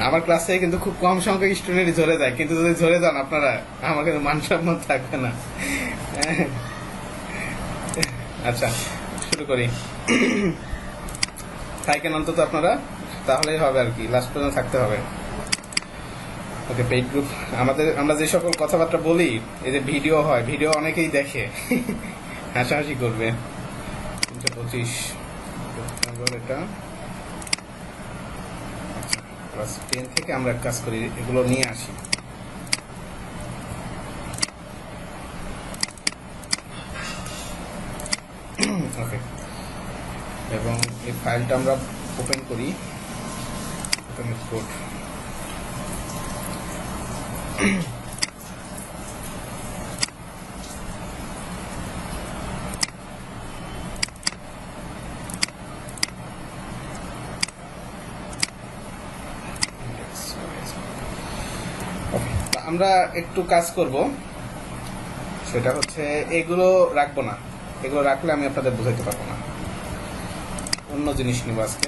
আমার ক্লাসে কিন্তু খুব কম সংখ্যক স্টুডেন্ট ঝরে যায়, কিন্তু যদি ঝরে যান আপনারা আমার কিন্তু মান সম্মান থাকবে না। আচ্ছা শুরু করি। থাকেন অন্তত আপনারা, তাহলেই হবে আর কি, লাস্ট পর্যন্ত থাকতে হবে। ওকে, পেইড গ্রুপ। আমরা যে সকল কথাবার্তা বলি, এই যে ভিডিও হয়, ভিডিও অনেকেই দেখে, হাসাহাসি করবে। 325 এটা ক্লাস 10 থেকে আমরা কাজ করি, এগুলো নিয়ে আসি। ওকে, এবং এই ফাইলটা আমরা ওপেন করি। কোড আমরা একটু কাজ করব, সেটা হচ্ছে এগুলো রাখবো না, এগুলো রাখলে আমি আপনাদের বোঝাতে পারবো না। অন্য জিনিস নিব আজকে।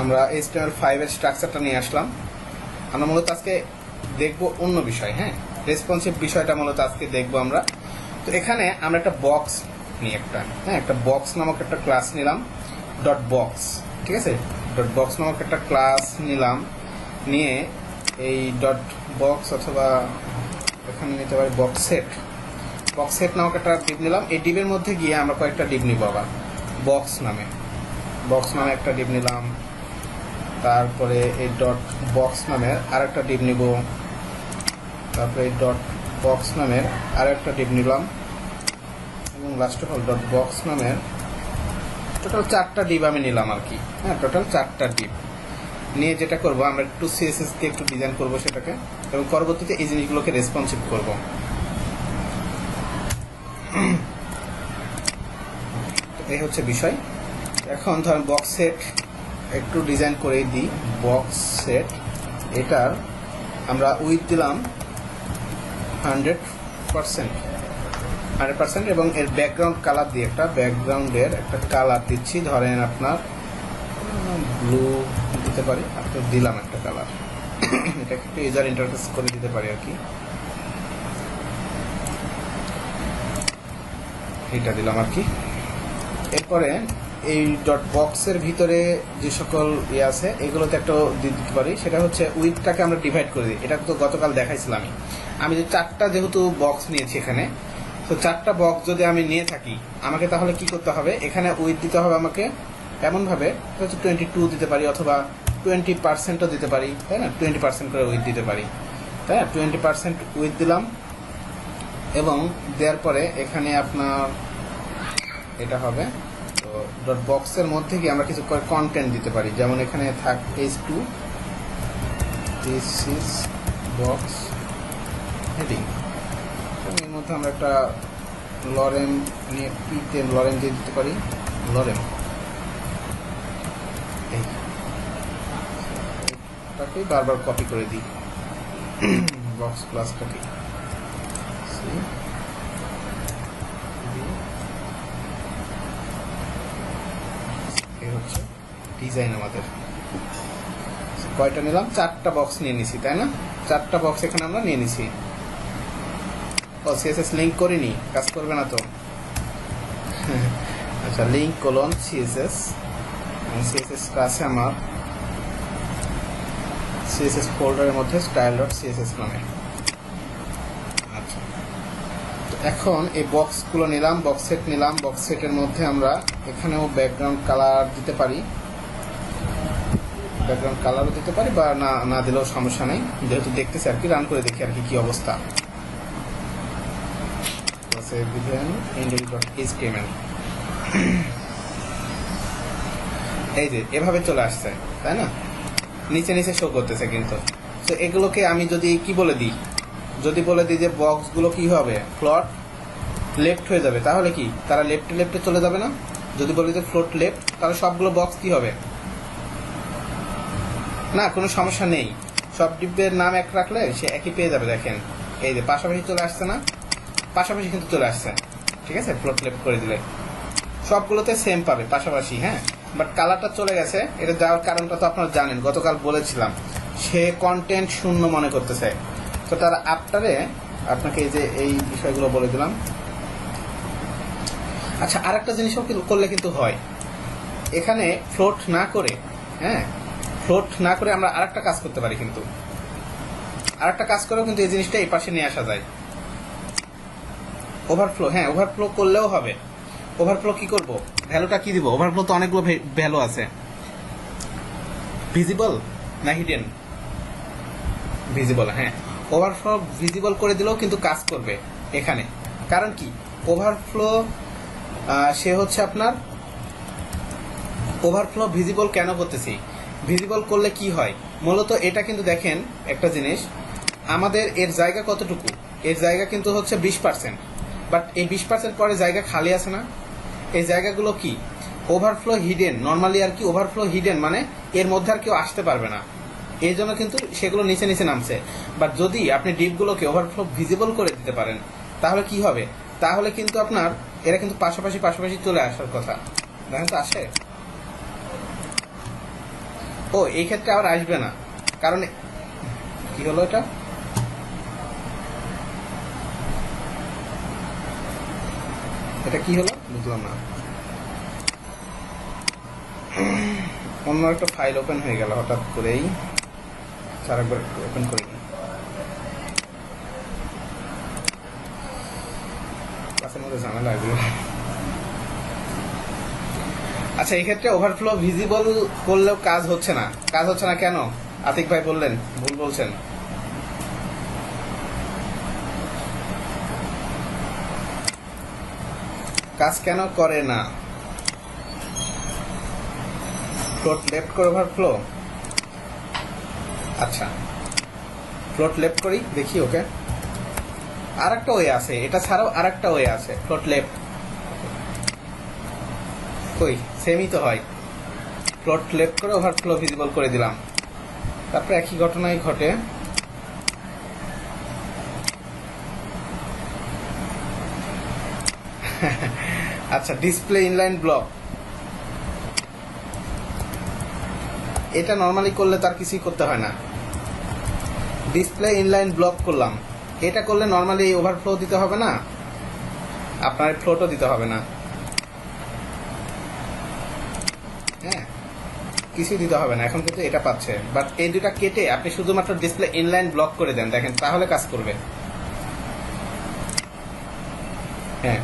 আমরা HTML5 এর স্ট্রাকচারটা নিয়ে আসলাম। আমরা মূলত আজকে দেখবো অন্য বিষয়, হ্যাঁ, রেসপন্সিভ বিষয়টা মূলত আজকে দেখবো আমরা। তো এখানে আমরা একটা বক্স নিই, একটা বক্স নামক একটা ক্লাস নিলাম, ডট বক্স, ঠিক আছে। ডট বক্স নামক একটা ক্লাস নিলাম, নিয়ে এই ডট বক্স অথবা এখানে নিতে পারি বক্স সেট নামক একটা ডিভ নিলাম। এই ডিভের মধ্যে গিয়ে আমরা কয়েকটা ডিভ নিব, আবার বক্স নামে একটা ডিভ নিলাম। তারপরে এই ডট বক্স নামের আরেকটা ডিভ নিব, তারপরে এই ডট বক্স নামের আরেকটা ডিভ নিলাম, এবং last of all dot box নামের টোটাল 4টা ডিভ আমি নিলাম আর কি, হ্যাঁ, টোটাল 4টা ডিভ নিয়ে যেটা করব, আমরা একটু CSS দিয়ে একটু ডিজাইন করব সেটাকে, এবং পরবর্তীতে এই জিনিসগুলোকে রেসপন্সিভ করব। এই হচ্ছে বিষয়। এখন ধরেন বক্স সেট একটু ডিজাইন করে দিই। বক্স সেট, এটার আমরা উইথ দিলাম 100%, এবং এর ব্যাকগ্রাউন্ড কালার দিয়ে একটা ব্যাকগ্রাউন্ডের একটা কালার দিচ্ছি, ধরেন আপনার ব্লু দিতে পারি, আপনার দিলাম একটা কালার। এটা একটু ইউজার ইন্টারফেস করে দিতে পারি আর কি, এটা দিলাম আর কি। এরপরে এই ডট বক্সের ভিতরে যে সকল ইয়ে আছে এগুলোতে একটা দিতে পারি, সেটা হচ্ছে উইথটাকে আমরা ডিভাইড করে দিই। এটা তো গতকাল দেখাইছিলাম আমি যে 4টা যেহেতু বক্স নিয়েছি এখানে, তো 4টা বক্স যদি আমি নিয়ে থাকি, আমাকে তাহলে কি করতে হবে, এখানে উইথ দিতে হবে আমাকে এমনভাবে, হচ্ছে 22 দিতে পারি, অথবা 20%ও দিতে পারি, তাই না, 20% করে উইথ দিতে পারি, তাই না। 20% উইথ দিলাম, এবং দেওয়ার পরে এখানে আপনার এটা হবে। তো ডট বক্সের মধ্যে কি আমরা কিছু কন্টেন্ট দিতে পারি, যেমন এখানে থাক H2, this is box heading, এর মধ্যে আমরা একটা লরেম নিয়ে পিতে লরেম দিয়ে দিতে পারি, লরেম এইটাকে বারবার কপি করে দিই, বক্স ক্লাসটাকে। ডিজাইন আমাদের কয়টা নিলাম, 4টা বক্স নিয়ে নিছি, তাই না। 4টা বক্স এখানে আমরা নিয়ে নিছি। CSS লিঙ্ক করিনি, কাজ করবে না তো। আচ্ছা, লিঙ্ক কোলন CSS, CSS আছে আমার CSS ফোল্ডারের মধ্যে style.css নামে। আচ্ছা, এখন এই বক্সগুলো নিলাম, বক্স সেট নিলাম। বক্স সেটের মধ্যে আমরা এখানেও ব্যাকগ্রাউন্ড কালার দিতে পারি, ব্যাকগ্রাউন্ড কালারও দিতে পারি, বা না দিলেও সমস্যা নেই, যেহেতু দেখতেছি আর কি, রান করে দেখি আর কি অবস্থা। index.html এই যে এভাবে চলে আসছে, তাই না, নিচে শো করতেছে কিন্তু। তো এগুলোকে আমি যদি কি বলে দিই, যে বক্সগুলো কি হবে, ফ্লোট লেফট হয়ে যাবে, তাহলে কি তারা লেফটে চলে যাবে না। যদি বলি যে ফ্লোট লেফট, তাহলে সবগুলো বক্স কি হবে না, কোনো সমস্যা নেই। সব ডিব্বের নাম এক রাখলে সে একই পেয়ে যাবে। দেখেন এই যে পাশাপাশি চলে আসছে না, পাশাপাশি কিন্তু চলে আসছে, ঠিক আছে। ফ্লোট লেফট করে দিলে সবগুলোতে সেম পাবে পাশাপাশি, হ্যাঁ। বাট কালারটা চলে গেছে। এটা যাওয়ার কারণটা তো আপনারা জানেন, গতকাল বলেছিলাম সে কন্টেন্ট শূন্য মনে করতেছে। তো তার আফটারে আপনাকে এই যে এই বিষয়গুলো বলে দিলাম। আচ্ছা, আর একটা জিনিসও করলে কিন্তু হয়, এখানে ফ্লোট না করে, হ্যাঁ ফ্লোট না করে আমরা আরেকটা কাজ করতে পারি। কিন্তু আরেকটা কাজ করেও কিন্তু এই জিনিসটা এই পাশে নিয়ে আসা যায়। ওভারফ্লো, হ্যাঁ ওভারফ্লো করলেও হবে। ওভারফ্লো কি করব, ভ্যালুটা কি দিব? ওভারফ্লো তো অনেকগুলো ভ্যালু আছে। ভিজিবল না হিডেন? ভিজিবল, হ্যাঁ ওভারফ্লো ভিজিবল করে দিলেও কিন্তু কাজ করবে এখানে। কারণ কি, ওভারফ্লো সে হচ্ছে আপনার ওভারফ্লো ভিজিবল কেন করতেছি? ভিজিবল করলে কি হয় মূলত, এটা কিন্তু দেখেন একটা জিনিস, আমাদের এর জায়গা কতটুকু? এর জায়গা কিন্তু হচ্ছে 20%, বাট এই 20% পরে জায়গা খালি আছে না? এই জায়গাগুলো কি ওভারফ্লো হিডেন নর্মালি আর কি। ওভারফ্লো হিডেন মানে এর মধ্যে আর কেউ আসতে পারবে না, এই জন্য কিন্তু সেগুলো নিচে নিচে নামছে। বাট যদি আপনি ডিপগুলোকে ওভারফ্লো ভিজিবল করে দিতে পারেন তাহলে কি হবে? তাহলে কিন্তু আপনার এরা কিন্তু পাশাপাশি পাশাপাশি চলে আসার কথা। দেখেন তো আসে? ও এই ক্ষেত্রে আবার আসবে না, কারণ কি হলো এটা? এটা কি হলো বুঝলাম না। অন্য একটা ফাইল ওপেন হয়ে গেল হঠাৎ করেই, আরেকবার ওপেন করি। ক্লাসের মধ্যে ঝামেলা এগুলো। আচ্ছা, এই ক্ষেত্রে ওভারফ্লো ভিজিবল করলেও কাজ হচ্ছে না। কাজ হচ্ছে না কেন? আতিক ভাই বললেন ভুল বলছেন। কাজ কেন করে না? ফ্লোট লেফট করে ওভারফ্লো। আচ্ছা, ফ্লোট লেফট করি দেখি। ওকে, আরেকটা ওয়ে আছে, এটা ছাড়াও আরেকটা ওয়ে আছে। ফ্লোট লেফট কই সেমই তো হয়। ফ্লোট লেফট করে ওভারফ্লো ভিজিবল করে দিলাম, তারপরে একই ঘটনাই ঘটে। আচ্ছা, ডিসপ্লে ইনলাইন ব্লক, এটা নর্মালি করলে তার কিছুই করতে হয় না। ডিসপ্লে ইনলাইন ব্লক করলাম, এটা করলে নর্মালি ওভারফ্লো দিতে হবে না, আপনার ফ্লোটও দিতে হবে না। হ্যাঁ, কিছুই দিতে হবে না, এখন কিন্তু এটা পাচ্ছে। বাট এই দুটা কেটে আপনি শুধুমাত্র ডিসপ্লে ইনলাইন ব্লক করে দেন, দেখেন তাহলে কাজ করবে। হ্যাঁ,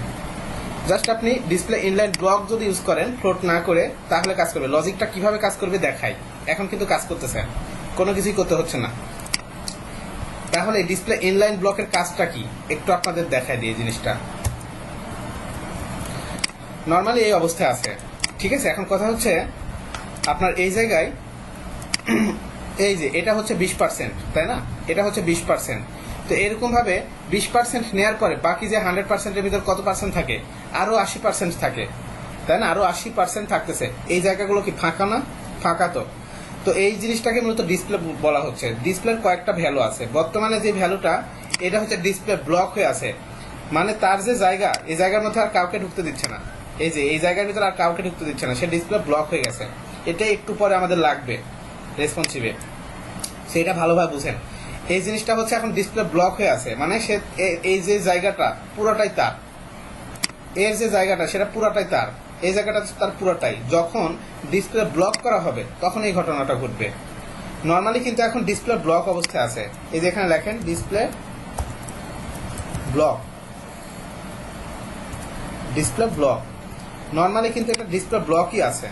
জাস্ট আপনি ডিসপ্লে ইনলাইন ব্লক যদি ইউজ করেন ফ্লোট না করে, তাহলে কাজ করবে। লজিকটা কিভাবে কাজ করবে দেখাই। এখন কিন্তু কাজ করতেছে, কোনো কিছুই করতে হচ্ছে না। তাহলে ডিসপ্লে ইনলাইন ব্লকের কাজটা কি একটু আপনাদের দেখাই দিয়ে জিনিসটা। নর্মালি এই অবস্থায় আছে, ঠিক আছে। এখন কথা হচ্ছে আপনার এই জায়গায় এই যে এটা হচ্ছে 20%, তাই না? এটা হচ্ছে 20%। তো এরকম ভাবে 20% নেওয়ার পরে বাকি যে 100%-এর ভিতর কত পার্সেন্ট থাকে? আরো 80% থাকে, তাই না? আরো 80% থাকতেছে। এই জায়গাগুলো কি ফাঁকা না? ফাঁকা তো। তো এই জিনিসটাকে মূলত ডিসপ্লে বলা হচ্ছে। ডিসপ্লের কয়েকটা ভ্যালু আছে। বর্তমানে যে ভ্যালুটা, এটা হচ্ছে ডিসপ্লে ব্লক হয়ে আছে, মানে তার যে জায়গা, এই জায়গার মধ্যে আর কাউকে ঢুকতে দিচ্ছে না। এই যে এই জায়গার ভিতরে আর কাউকে ঢুকতে দিচ্ছে না, সে ডিসপ্লে ব্লক হয়ে গেছে। এটা একটু পরে আমাদের লাগবে রেসপন্সিভে, সেটা ভালোভাবে বুঝেন। এই জিনিসটা হচ্ছে এখন ডিসপ্লে ব্লক হয়ে আছে, মানে সে এই যে জায়গাটা পুরোটাই তার, এর যে জায়গাটা সেটা পুরোটাই তার, এই জায়গাটা তার পুরোটাই। যখন ডিসপ্লে ব্লক করা হবে তখন এই ঘটনাটা ঘটবে। নর্মালি কিন্তু এখন ডিসপ্লে ব্লক অবস্থায় আছে। এই যে এখানে লেখেন display block, display block. Normally কিন্তু এটা ডিসপ্লে ব্লকই আছে,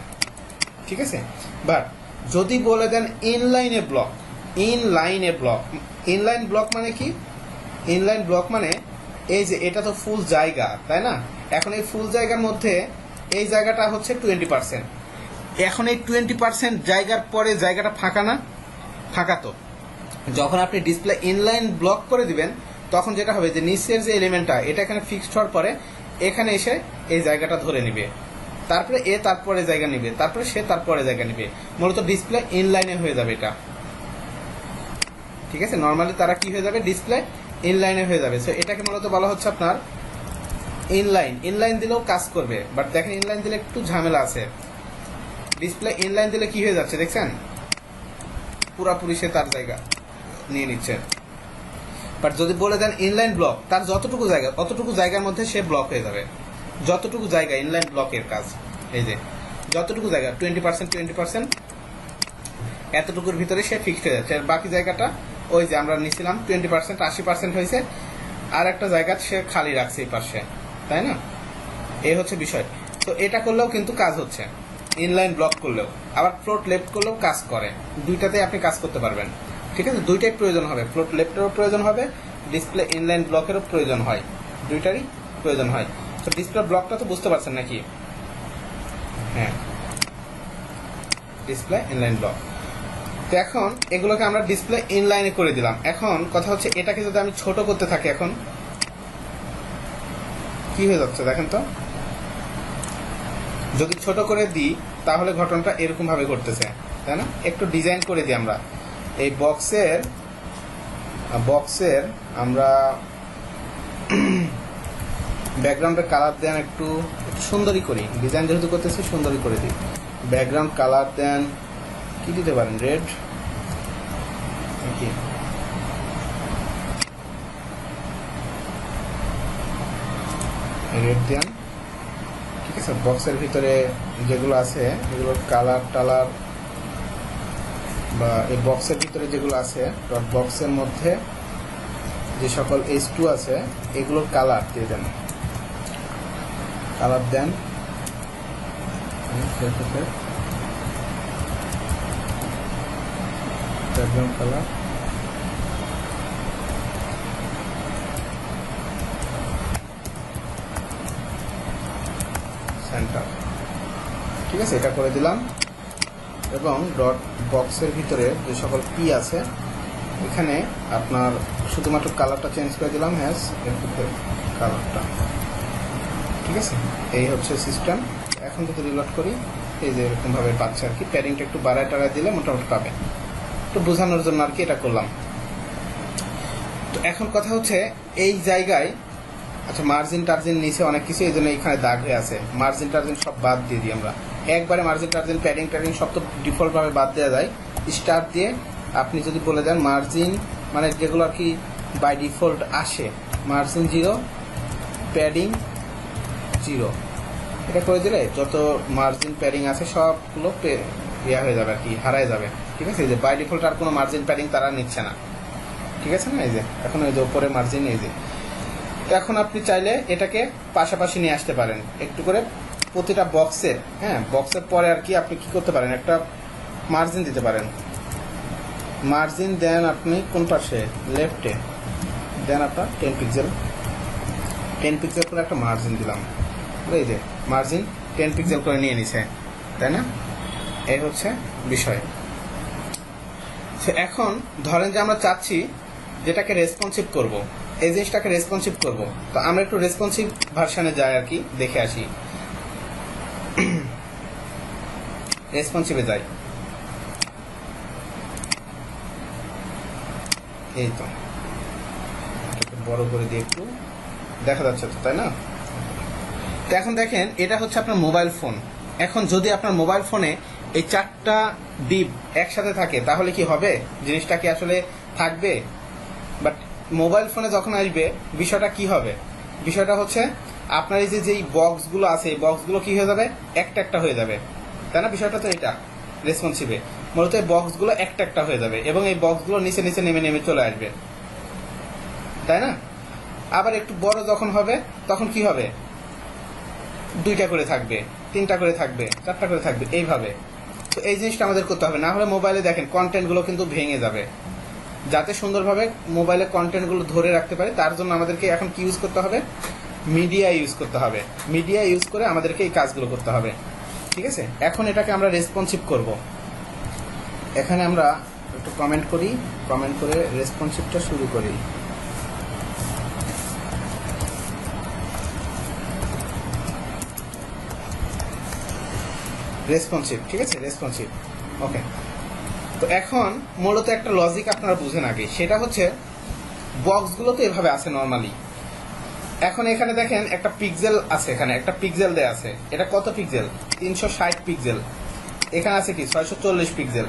ঠিক আছে। বাট যদি বলে দেন ইনলাইনে ব্লক, ইনলাইনে ব্লক, ইনলাইন ব্লক মানে কি? ইনলাইন ব্লক মানে এই যে এটা তো ফুল জায়গা, তাই না? এখন এই ফুল জায়গার মধ্যে এই জায়গাটা হচ্ছে 20%। এখন এই 20% জায়গার পরে জায়গাটা ফাঁকা না? ফাঁকা তো। যখন আপনি ডিসপ্লে ইনলাইন ব্লক করে দিবেন তখন যেটা হবে যে নিচের যে এলিমেন্টটা, এটা এখানে ফিক্সড হওয়ার পরে এখানে এসে এই জায়গাটা ধরে নিবে, তারপরে এ তারপরে জায়গা নিবে, তারপরে সে তারপরে জায়গা নিবে। মূলত ডিসপ্লে ইনলাইনে হয়ে যাবে এটা, ঠিক আছে। নর্মালি তারা কি হয়ে যাবে? ডিসপ্লে ইনলাইনে হয়ে যাবে। সো এটাকে মূলত বলা হচ্ছে আপনার ইনলাইন। ইনলাইন দিলেও কাজ করবে, বাট দেখেন ইনলাইন দিলে একটু ঝামেলা আছে। ডিসপ্লে ইনলাইন দিলে কি হয়ে যাচ্ছে দেখছেন, পুরাপুরি সে তার জায়গা নিয়ে নিচ্ছে। বাট যদি বলে দেন ইনলাইন ব্লক, তার যতটুকু জায়গা অতটুকু জায়গার মধ্যে সে ব্লক হয়ে যাবে। যতটুকু জায়গা ইনলাইন ব্লকের কাজ, এই যে যতটুকু জায়গা 20% এতটুকুর ভিতরে সে ফিক্সড হয়ে যাচ্ছে। আর বাকি জায়গাটা ওই যে আমরা নিছিলাম 20% 80% হয়েছে, আর একটা জায়গা সে খালি রাখছে এই পাশে, তাই না? এই হচ্ছে বিষয়। তো এটা করলেও কিন্তু কাজ হচ্ছে, ইনলাইন ব্লক করলেও, আবার ফ্লোট লেফট করলেও কাজ করে। দুইটাতেই আপনি কাজ করতে পারবেন, ঠিক আছে? দুইটাই প্রয়োজন হবে, ফ্লোট লেফটেরও প্রয়োজন হবে, ডিসপ্লে ইনলাইন ব্লকেরও প্রয়োজন হয়, দুইটারই প্রয়োজন হয়। তো ডিসপ্লে ব্লকটা তো বুঝতে পারছেন নাকি? হ্যাঁ, ডিসপ্লে ইনলাইন ব্লক। তো এখন এগুলোকে আমরা ডিসপ্লে ইনলাইনে করে দিলাম। এখন কথা হচ্ছে এটাকে যদি আমি ছোট করতে থাকি, এখন কি হয়ে যাচ্ছে দেখেন তো। যদি ছোট করে দিই তাহলে ঘটনাটা এরকম ভাবে ঘটতেছে, তাই না? একটু ডিজাইন করে দিই আমরা এই বক্সের আমরা ব্যাকগ্রাউন্ডের কালার দেন একটু সুন্দরই করি, ডিজাইন যেহেতু করতেছি সুন্দরই করে দিই। ব্যাকগ্রাউন্ড কালার দেন কি দিতে পারেন, রেড নাকি রেড দেন, ঠিক আছে? বক্সের ভিতরে যেগুলো আছে এগুলোর কালার টালার, বা এই বক্সের ভিতরে যেগুলো আছে ডট বক্সের মধ্যে যে সকল H2 আছে এগুলোর কালার দিয়ে দেন, কালার দেন ব্যাকগ্রাউন্ড কালার, সেন্টার, ঠিক আছে? এটা করে দিলাম। এবং ডট বক্সের ভিতরে যে সকল পি আছে এখানে আপনার শুধুমাত্র কালারটা চেঞ্জ করে দিলাম, হ্যাজ কালারটা, ঠিক আছে? এই হচ্ছে সিস্টেম। এখন যদি রিলোড করি এই যে এরকমভাবে পাচ্ছে আর কি। প্যাডিংটা একটু বাড়ায় টাড়ায় দিলে মোটামুটি পাবে, একটু বোঝানোর জন্য আর কি এটা করলাম। তো এখন কথা হচ্ছে এই জায়গায়, আচ্ছা মার্জিন টার্জিন নিচে অনেক কিছু, এই জন্য এখানে দাগ হয়ে আছে। মার্জিন টার্জিন সব বাদ দিয়ে দিই আমরা একবারে। মার্জিন টার্জিন প্যাডিং ট্যাডিং সব তো ডিফল্টভাবে বাদ দেওয়া যায়। স্টার দিয়ে আপনি যদি বলে দেন মার্জিন, মানে যেগুলো আর কি বাই ডিফল্ট আসে, মার্জিন 0, প্যাডিং 0, এটা করে দিলে যত মার্জিন প্যাডিং আছে সবগুলো ইয়া হয়ে যাবে আর কি, হারায় যাবে, ঠিক আছে? এই যে বাই ডিফল্ট আর কোনো মার্জিন প্যাডিং তারা নিচ্ছে না, ঠিক আছে না? এই যে এখন এই যে উপরে মার্জিন, এই যে এখন আপনি চাইলে এটাকে পাশাপাশি নিয়ে আসতে পারেন একটু করে প্রতিটা বক্সের, হ্যাঁ বক্সের পরে আর কি আপনি কি করতে পারেন, একটা মার্জিন দিতে পারেন। মার্জিন দেন আপনি কোন পাশে, লেফটে দেন আপনার 10 পিক্সেল করে একটা মার্জিন দিলাম। এই যে মার্জিন 10 পিক্সেল করে নিয়ে নিছে, তাই না? এই হচ্ছে বিষয়। এখন ধরেন যে আমরা চাচ্ছি যেটাকে রেসপন্সিভ করব, এই জিনিসটাকে রেসপন্সিভ করব, তো আমরা একটু রেসপন্সিভ ভার্সনে যাই আর কি, দেখে আসি। রেসপন্সিভে যাই, এই তো বড় করে দিয়ে একটু দেখা যাচ্ছে তো, তাই না? তো এখন দেখেন এটা হচ্ছে আপনার মোবাইল ফোন। এখন যদি আপনার মোবাইল ফোনে এই 4টা ডিপ একসাথে থাকে তাহলে কি হবে, জিনিসটা কি আসলে থাকবে? বাট মোবাইল ফোনে যখন আসবে বিষয়টা কি হবে, বিষয়টা হচ্ছে আপনার এই যে যেই বক্সগুলো আছে এই বক্সগুলো কি হয়ে যাবে, একটা একটা হয়ে যাবে, তাই না? বিষয়টা তো এটা রেসপন্সিভে মূলত এই বক্সগুলো একটা একটা হয়ে যাবে এবং এই বক্সগুলো নিচে নিচে নেমে নেমে চলে আসবে, তাই না? আবার একটু বড় যখন হবে তখন কি হবে, 2টা করে থাকবে, 3টা করে থাকবে, 4টা করে থাকবে, এইভাবে। তো এই জিনিসটা আমাদের করতে হবে, না হলে মোবাইলে দেখেন কন্টেন্টগুলো কিন্তু ভেঙে যাবে। যাতে সুন্দরভাবে মোবাইলে কন্টেন্টগুলো ধরে রাখতে পারে তার জন্য আমাদেরকে এখন কি ইউজ করতে হবে, মিডিয়া ইউজ করতে হবে। মিডিয়া ইউজ করে আমাদেরকে এই কাজগুলো করতে হবে, ঠিক আছে? এখন এটাকে আমরা রেসপন্সিভ করব। এখানে আমরা একটু কমেন্ট করি, কমেন্ট করে রেসপন্সিভটা শুরু করি। রেসপন্সিভ, ঠিক আছে? রেসপন্সিভ, ওকে। তো এখন মূলত একটা লজিক আপনারা বুঝেন আগে, সেটা হচ্ছে বক্সগুলো তো এভাবে আছে নর্মালি। এখন এখানে দেখেন একটা পিক্সেল আছে, এখানে একটা পিক্সেল দেয়া আছে, এটা কত পিক্সেল, 360 পিক্সেল। এখানে আছে কি 640 পিক্সেল।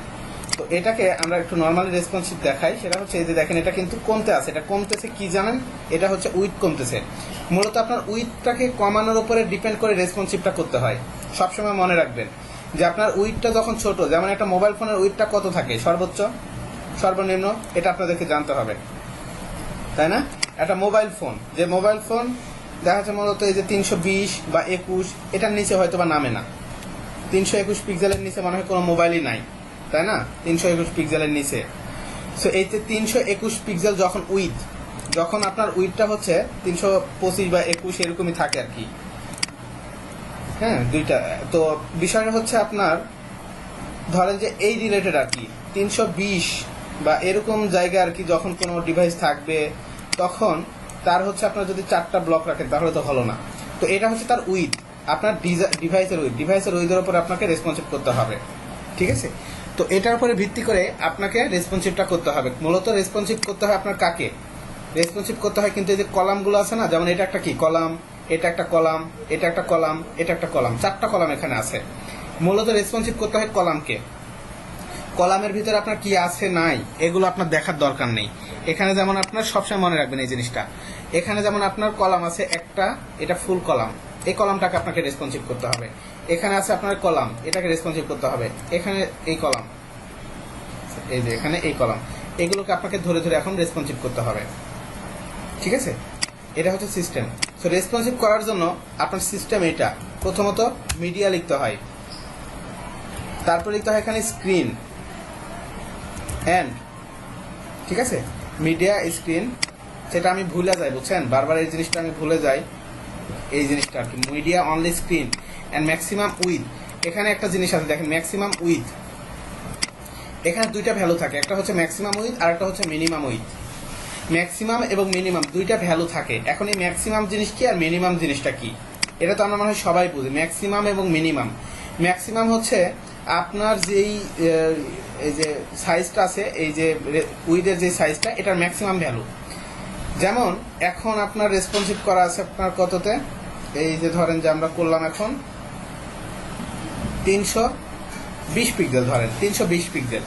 তো এটাকে আমরা একটু নর্মালি রেসপন্সিভ দেখাই, সেটা হচ্ছে এই যে দেখেন এটা কিন্তু কমতে আছে। এটা কমতেছে কি জানেন, এটা হচ্ছে উইথ কমতেছে। মূলত আপনার উইথটাকে কমানোর উপরে ডিপেন্ড করে রেসপন্সিভটা করতে হয়। সবসময় মনে রাখবেন যে আপনার উইথটা যখন ছোট, যেমন একটা মোবাইল ফোনের উইথটা কত থাকে সর্বোচ্চ সর্বনিম্ন, এটা আপনাদেরকে জানতে হবে, তাই না? একটা মোবাইল ফোন, যে মোবাইল ফোন দেখা যাচ্ছে মূলত এই যে 320 বা 21, এটার নিচে হয়তো বা নামে না। 321 পিক্সেলের নিচে মনে হয় কোনো মোবাইলই নাই, তাই না? 321 পিক্সেলের নিচে। সো এই যে 321 পিক্সেল যখন যখন আপনার উইথটা হচ্ছে 325 বা 21 এরকমই থাকে আর কি, হ্যাঁ দুইটা। তো বিষয়টা হচ্ছে আপনার ধরেন যে এই রিলেটেড আর কি 320 বা এরকম জায়গা আর কি, যখন কোনো ডিভাইস থাকবে তখন তার হচ্ছে আপনার যদি 4টা ব্লক রাখেন তাহলে তো হলো না। তো এটা হচ্ছে তার উইথ, আপনার ডিভাইসের উইথের উপরে আপনাকে রেসপন্সিভ করতে হবে, ঠিক আছে? তো এটার উপরে ভিত্তি করে আপনাকে রেসপন্সিভটা করতে হবে। মূলত রেসপন্সিভ করতে হয় আপনার কাকে? রেসপন্সিভ করতে হয় কিন্তু এই যে কলামগুলো আছে না, যেমন এটা একটা কি কলাম, এটা একটা কলাম, এটা একটা কলাম, এটা একটা কলাম, 4টা কলাম এখানে আছে। মূলত রেসপন্সিভ করতে হয় কলামকে। কলামের ভিতরে আপনার কি আছে নাই এগুলো আপনার দেখার দরকার নেই। এখানে যেমন আপনার সবসময় মনে রাখবেন এই জিনিসটা, এখানে যেমন আপনার কলাম আছে একটা, এটা ফুল কলাম, এই কলামটাকে আপনাকে রেসপন্সিভ করতে হবে। এখানে আছে আপনার কলাম, এটাকে রেসপন্সিভ করতে হবে। এখানে এই কলাম, এই যে এখানে এই কলাম, এগুলোকে আপনাকে ধরে ধরে এখন রেসপন্সিভ করতে হবে, ঠিক আছে? এটা হচ্ছে সিস্টেম। সো রেসপন্সিভ করার জন্য আপনার সিস্টেম এটা, প্রথমত মিডিয়া লিখতে হয়, তারপর লিখতে হয় এখানে স্ক্রিন এন্ড, ঠিক আছে? মিডিয়া স্ক্রিন, সেটা আমি ভুলে যাই, বুঝছেন? বারবার এই জিনিসটা আমি ভুলে যাই, এই জিনিসটা আর কি। Media only screen and maximum with. এখানে একটা জিনিস আছে দেখেন, ম্যাক্সিমাম উইথ। এখানে দুইটা ভ্যালু থাকে, একটা হচ্ছে ম্যাক্সিমাম উইথ আর একটা হচ্ছে মিনিমাম উইথ। ম্যাক্সিমাম এবং মিনিমাম দুইটা ভ্যালু থাকে। এখন এই ম্যাক্সিমাম জিনিস কি আর মিনিমাম জিনিসটা কি, এটা তো আমরা মনে হয় সবাই বুঝি। ম্যাক্সিমাম এবং মিনিমাম, ম্যাক্সিমাম হচ্ছে আপনার যেই এই যে সাইজটা আছে, এই যে উইথের যে সাইজটা, এটার ম্যাক্সিমাম ভ্যালু। যেমন এখন আপনার রেসপন্সিভ করা আছে আপনার কততে, এই যে ধরেন যে আমরা করলাম এখন 320 পিক্সেল, ধরেন 320 পিক্সেল,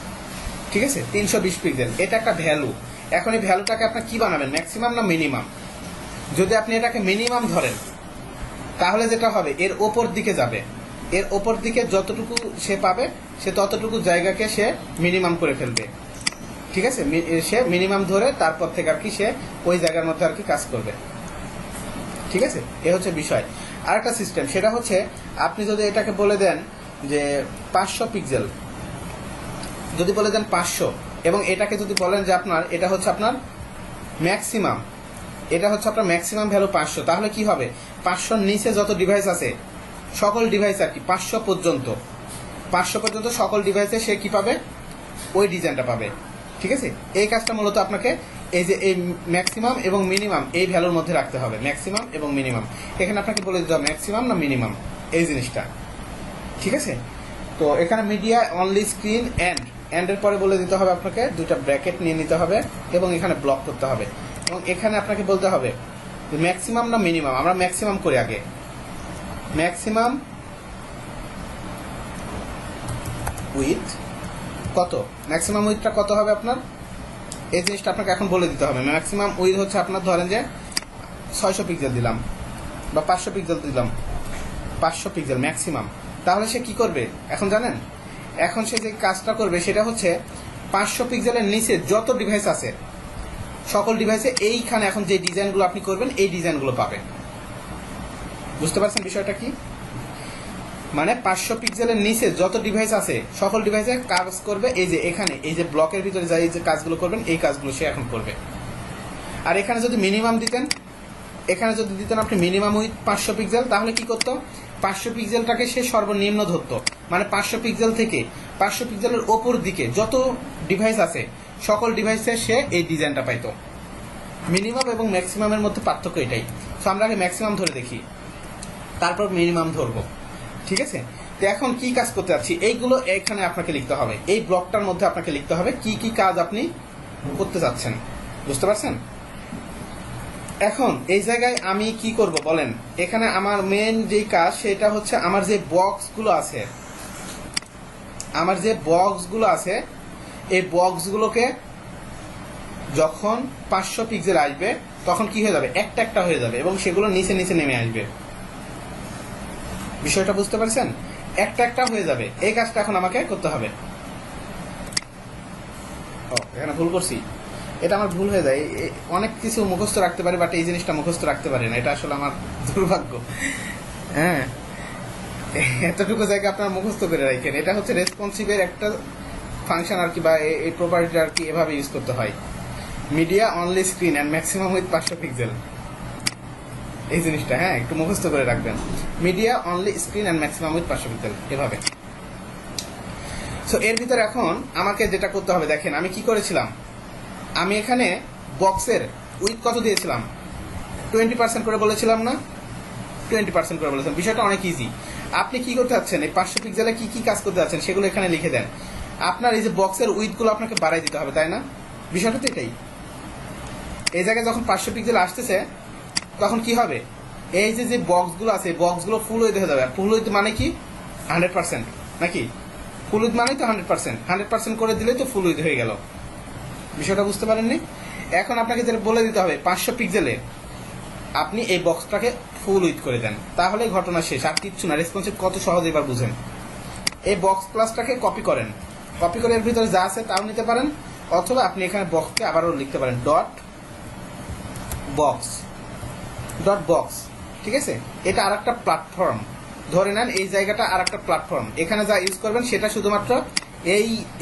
ঠিক আছে? 320 পিক্সেল, এটা একটা ভ্যালু। এখন এই ভ্যালুটাকে আপনার কি বানাবেন, ম্যাক্সিমাম না মিনিমাম? যদি আপনি এটাকে মিনিমাম ধরেন তাহলে যেটা হবে এর ওপর দিকে যাবে, এর ওপর দিকে যতটুকু সে পাবে সে ততটুকু জায়গাকে সে মিনিমাম করে ফেলবে, ঠিক আছে? সে মিনিমাম ধরে তারপর থেকে আর কি সে ওই জায়গার মধ্যে আর কি কাজ করবে, ঠিক আছে? এ হচ্ছে বিষয়। আর একটা সিস্টেম, সেটা হচ্ছে আপনি যদি এটাকে বলে দেন যে 500 পিক্সেল, যদি বলে দেন 500, এবং এটাকে যদি বলেন যে আপনার এটা হচ্ছে আপনার ম্যাক্সিমাম, এটা হচ্ছে আপনার ম্যাক্সিমাম ভ্যালু 500, তাহলে কি হবে? 500 নিচে যত ডিভাইস আছে সকল ডিভাইস আর কি 500 পর্যন্ত সকল ডিভাইসে সে কি পাবে, ওই ডিজাইনটা পাবে, ঠিক আছে? এই কাজটা মূলত আপনাকে এই যে এই ম্যাক্সিমাম এবং মিনিমাম এই ভ্যালুর মধ্যে রাখতে হবে। ম্যাক্সিমাম এবং মিনিমাম, এখানে আপনাকে বলে দিতে হবে ম্যাক্সিমাম না মিনিমাম, এই জিনিসটা, ঠিক আছে? তো এখানে মিডিয়া অনলি স্ক্রিন এন্ডের পরে বলে দিতে হবে আপনাকে দুইটা ব্র্যাকেট নিয়ে নিতে হবে এবং এখানে ব্লক করতে হবে, এবং এখানে আপনাকে বলতে হবে ম্যাক্সিমাম না মিনিমাম। আমরা ম্যাক্সিমাম করি আগে, ম্যাক্সিমাম উইথ কত, ম্যাক্সিমাম উইথটা কত হবে আপনার, এই জিনিসটা আপনাকে এখন বলে দিতে হবে। ম্যাক্সিমাম উইথ হচ্ছে আপনার ধরেন যে 600 পিক্সেল দিলাম বা 500 পিক্সেল দিলাম, 500 পিক্সেল ম্যাক্সিমাম। তাহলে সে কি করবে এখন জানেন? এখন সে যে কাজটা করবে সেটা হচ্ছে 500 পিক্সেলের নিচে যত ডিভাইস আছে সকল ডিভাইসে এইখানে এখন যে ডিজাইনগুলো আপনি করবেন এই ডিজাইনগুলো পাবে। বুঝতে পারছেন বিষয়টা কি? মানে 500 পিক্সেলের নিচে যত ডিভাইস আছে সকল ডিভাইসে কাজ করবে এই যে এখানে এই যে ব্লকের ভিতরে যাই যে কাজগুলো করবেন এই কাজগুলো সে এখন করবে। আর এখানে যদি মিনিমাম দিতেন, এখানে যদি দিতেন আপনি মিনিমাম উইথ 500 পিক্সেল, তাহলে কি করতো? 500 পিক্সেলটাকে সে সর্বনিম্ন ধরতো, মানে 500 পিক্সেল থেকে 500 পিক্সেলের ওপর দিকে যত ডিভাইস আছে সকল ডিভাইসে সে এই ডিজাইনটা পাইতো। মিনিমাম এবং ম্যাক্সিমামের মধ্যে পার্থক্য এটাই। তো আমরা আগে ম্যাক্সিমাম ধরে দেখি, তারপর মিনিমাম ধরবো, ঠিক আছে? তো এখন কি কাজ করতে যাচ্ছি এইগুলো এখানে আপনাকে লিখতে হবে, এই ব্লকটার মধ্যে আপনাকে লিখতে হবে কি কি কাজ আপনি করতে যাচ্ছেন। বুঝতে পারছেন? এখন এই জায়গায় আমি কি করব বলেন? এখানে আমার মেন যেই কাজ সেটা হচ্ছে আমার যে বক্সগুলো আছে আমার যে বক্সগুলো আছে এই বক্সগুলোকে যখন 500 পিক্সেল আসবে তখন কি হয়ে যাবে, একটা একটা হয়ে যাবে এবং সেগুলো নিচে নিচে নেমে আসবে। বিষয়টা বুঝতে পারছেন? একটা একটা হয়ে যাবে। এই কাজটা এখন আমাকে করতে হবে। এখানে ভুল করছি, এটা আমার ভুল হয়ে যায়। অনেক কিছু মুখস্থ রাখতে পারি বাট এই জিনিসটা মুখস্থ রাখতে পারি না, এটা আসলে আমার দুর্ভাগ্য। হ্যাঁ, এতটুকু জায়গা আপনার মুখস্থ করে রাখেন। এটা হচ্ছে রেসপন্সিভের একটা ফাংশন আর কি, বা এই প্রপার্টিটা আর কি এভাবে ইউজ করতে হয়। Media only screen and maximum with 500 pixel, এই জিনিসটা হ্যাঁ একটু মুখস্থ করে রাখবেন। Media only screen and maximum with 500 pixel, এভাবে। সো এর ভিতরে এখন আমাকে যেটা করতে হবে, দেখেন আমি কি করেছিলাম, আমি এখানে বক্সের উইথ কত দিয়েছিলাম, 20% করে বলেছিলাম না, 20% করে বলেছিলাম। বিষয়টা অনেক ইজি। আপনি কি করতে চাচ্ছেন, এই 500 পিক্সেলে কি কি কাজ করতে চাচ্ছেন সেগুলো এখানে লিখে দেন। আপনার এই যে বক্সের উইথগুলো আপনাকে বাড়াই দিতে হবে, তাই না? বিষয়টা তো এটাই। এই জায়গায় যখন 500 পিক্সেল আসতেছে তখন কি হবে, এই যে যে বক্সগুলো আছে বক্সগুলো ফুল উইথ হয়ে যাবে। ফুল উইথ মানে কি, 100%, নাকি? ফুল উইথ মানেই তো 100%। 100% করে দিলেই তো ফুল উইথ হয়ে গেল। বিষয়টা বুঝতে পারেননি? এখন আপনাকে যেটা বলে দিতে হবে, 500 পিক্সেলে আপনি এই বক্সটাকে ফুল উইথ করে দেন, তাহলে ঘটনা শেষ, আর কিচ্ছু না। রেসপন্সিভ কত সহজ এবার বুঝেন। এই বক্স ক্লাসটাকে কপি করেন, কপি করে এর ভিতরে যা আছে তাও নিতে পারেন, অথবা আপনি এখানে বক্সকে আবারও লিখতে পারেন ডট বক্স, ডট বক্স। ঠিক আছে, এটা আর একটা প্ল্যাটফর্ম। ধরে নেন এই জায়গাটা আর একটা প্ল্যাটফর্ম, এখানে যা ইউজ করবেন সেটা শুধুমাত্র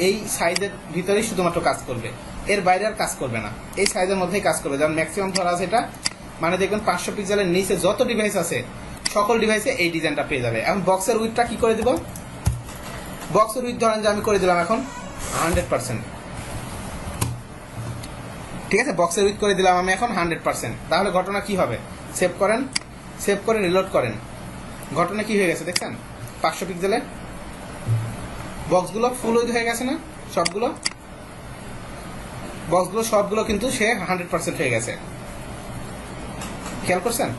এই সাইজের ভিতরেই শুধুমাত্র কাজ করবে, এর বাইরে আর কাজ করবে না। এই সাইজের মধ্যেই কাজ করবে, যেমন ম্যাক্সিমাম ধরা আছে এটা। মানে দেখবেন 500 পিক্সেলের নিচে যত ডিভাইস আছে সকল ডিভাইসে এই ডিজাইনটা পেয়ে যাবে। এখন বক্সের উইথটা কি করে দিব, বক্সের উইথ ধরেন যে আমি করে দিলাম এখন 100%। ঠিক আছে, বক্সের উইথ করে দিলাম আমি এখন 100%। তাহলে ঘটনা কি হবে, সেভ করেন, সেভ করে রিলোড করেন। ঘটনা কি হয়ে গেছে দেখছেন, 500 পিক্সেলে বক্সগুলো ফুল উইথ হয়ে গেছে না, সবগুলো বক্সগুলো সবগুলো কিন্তু সে 100% হয়ে গেছে। খেয়াল করছেন?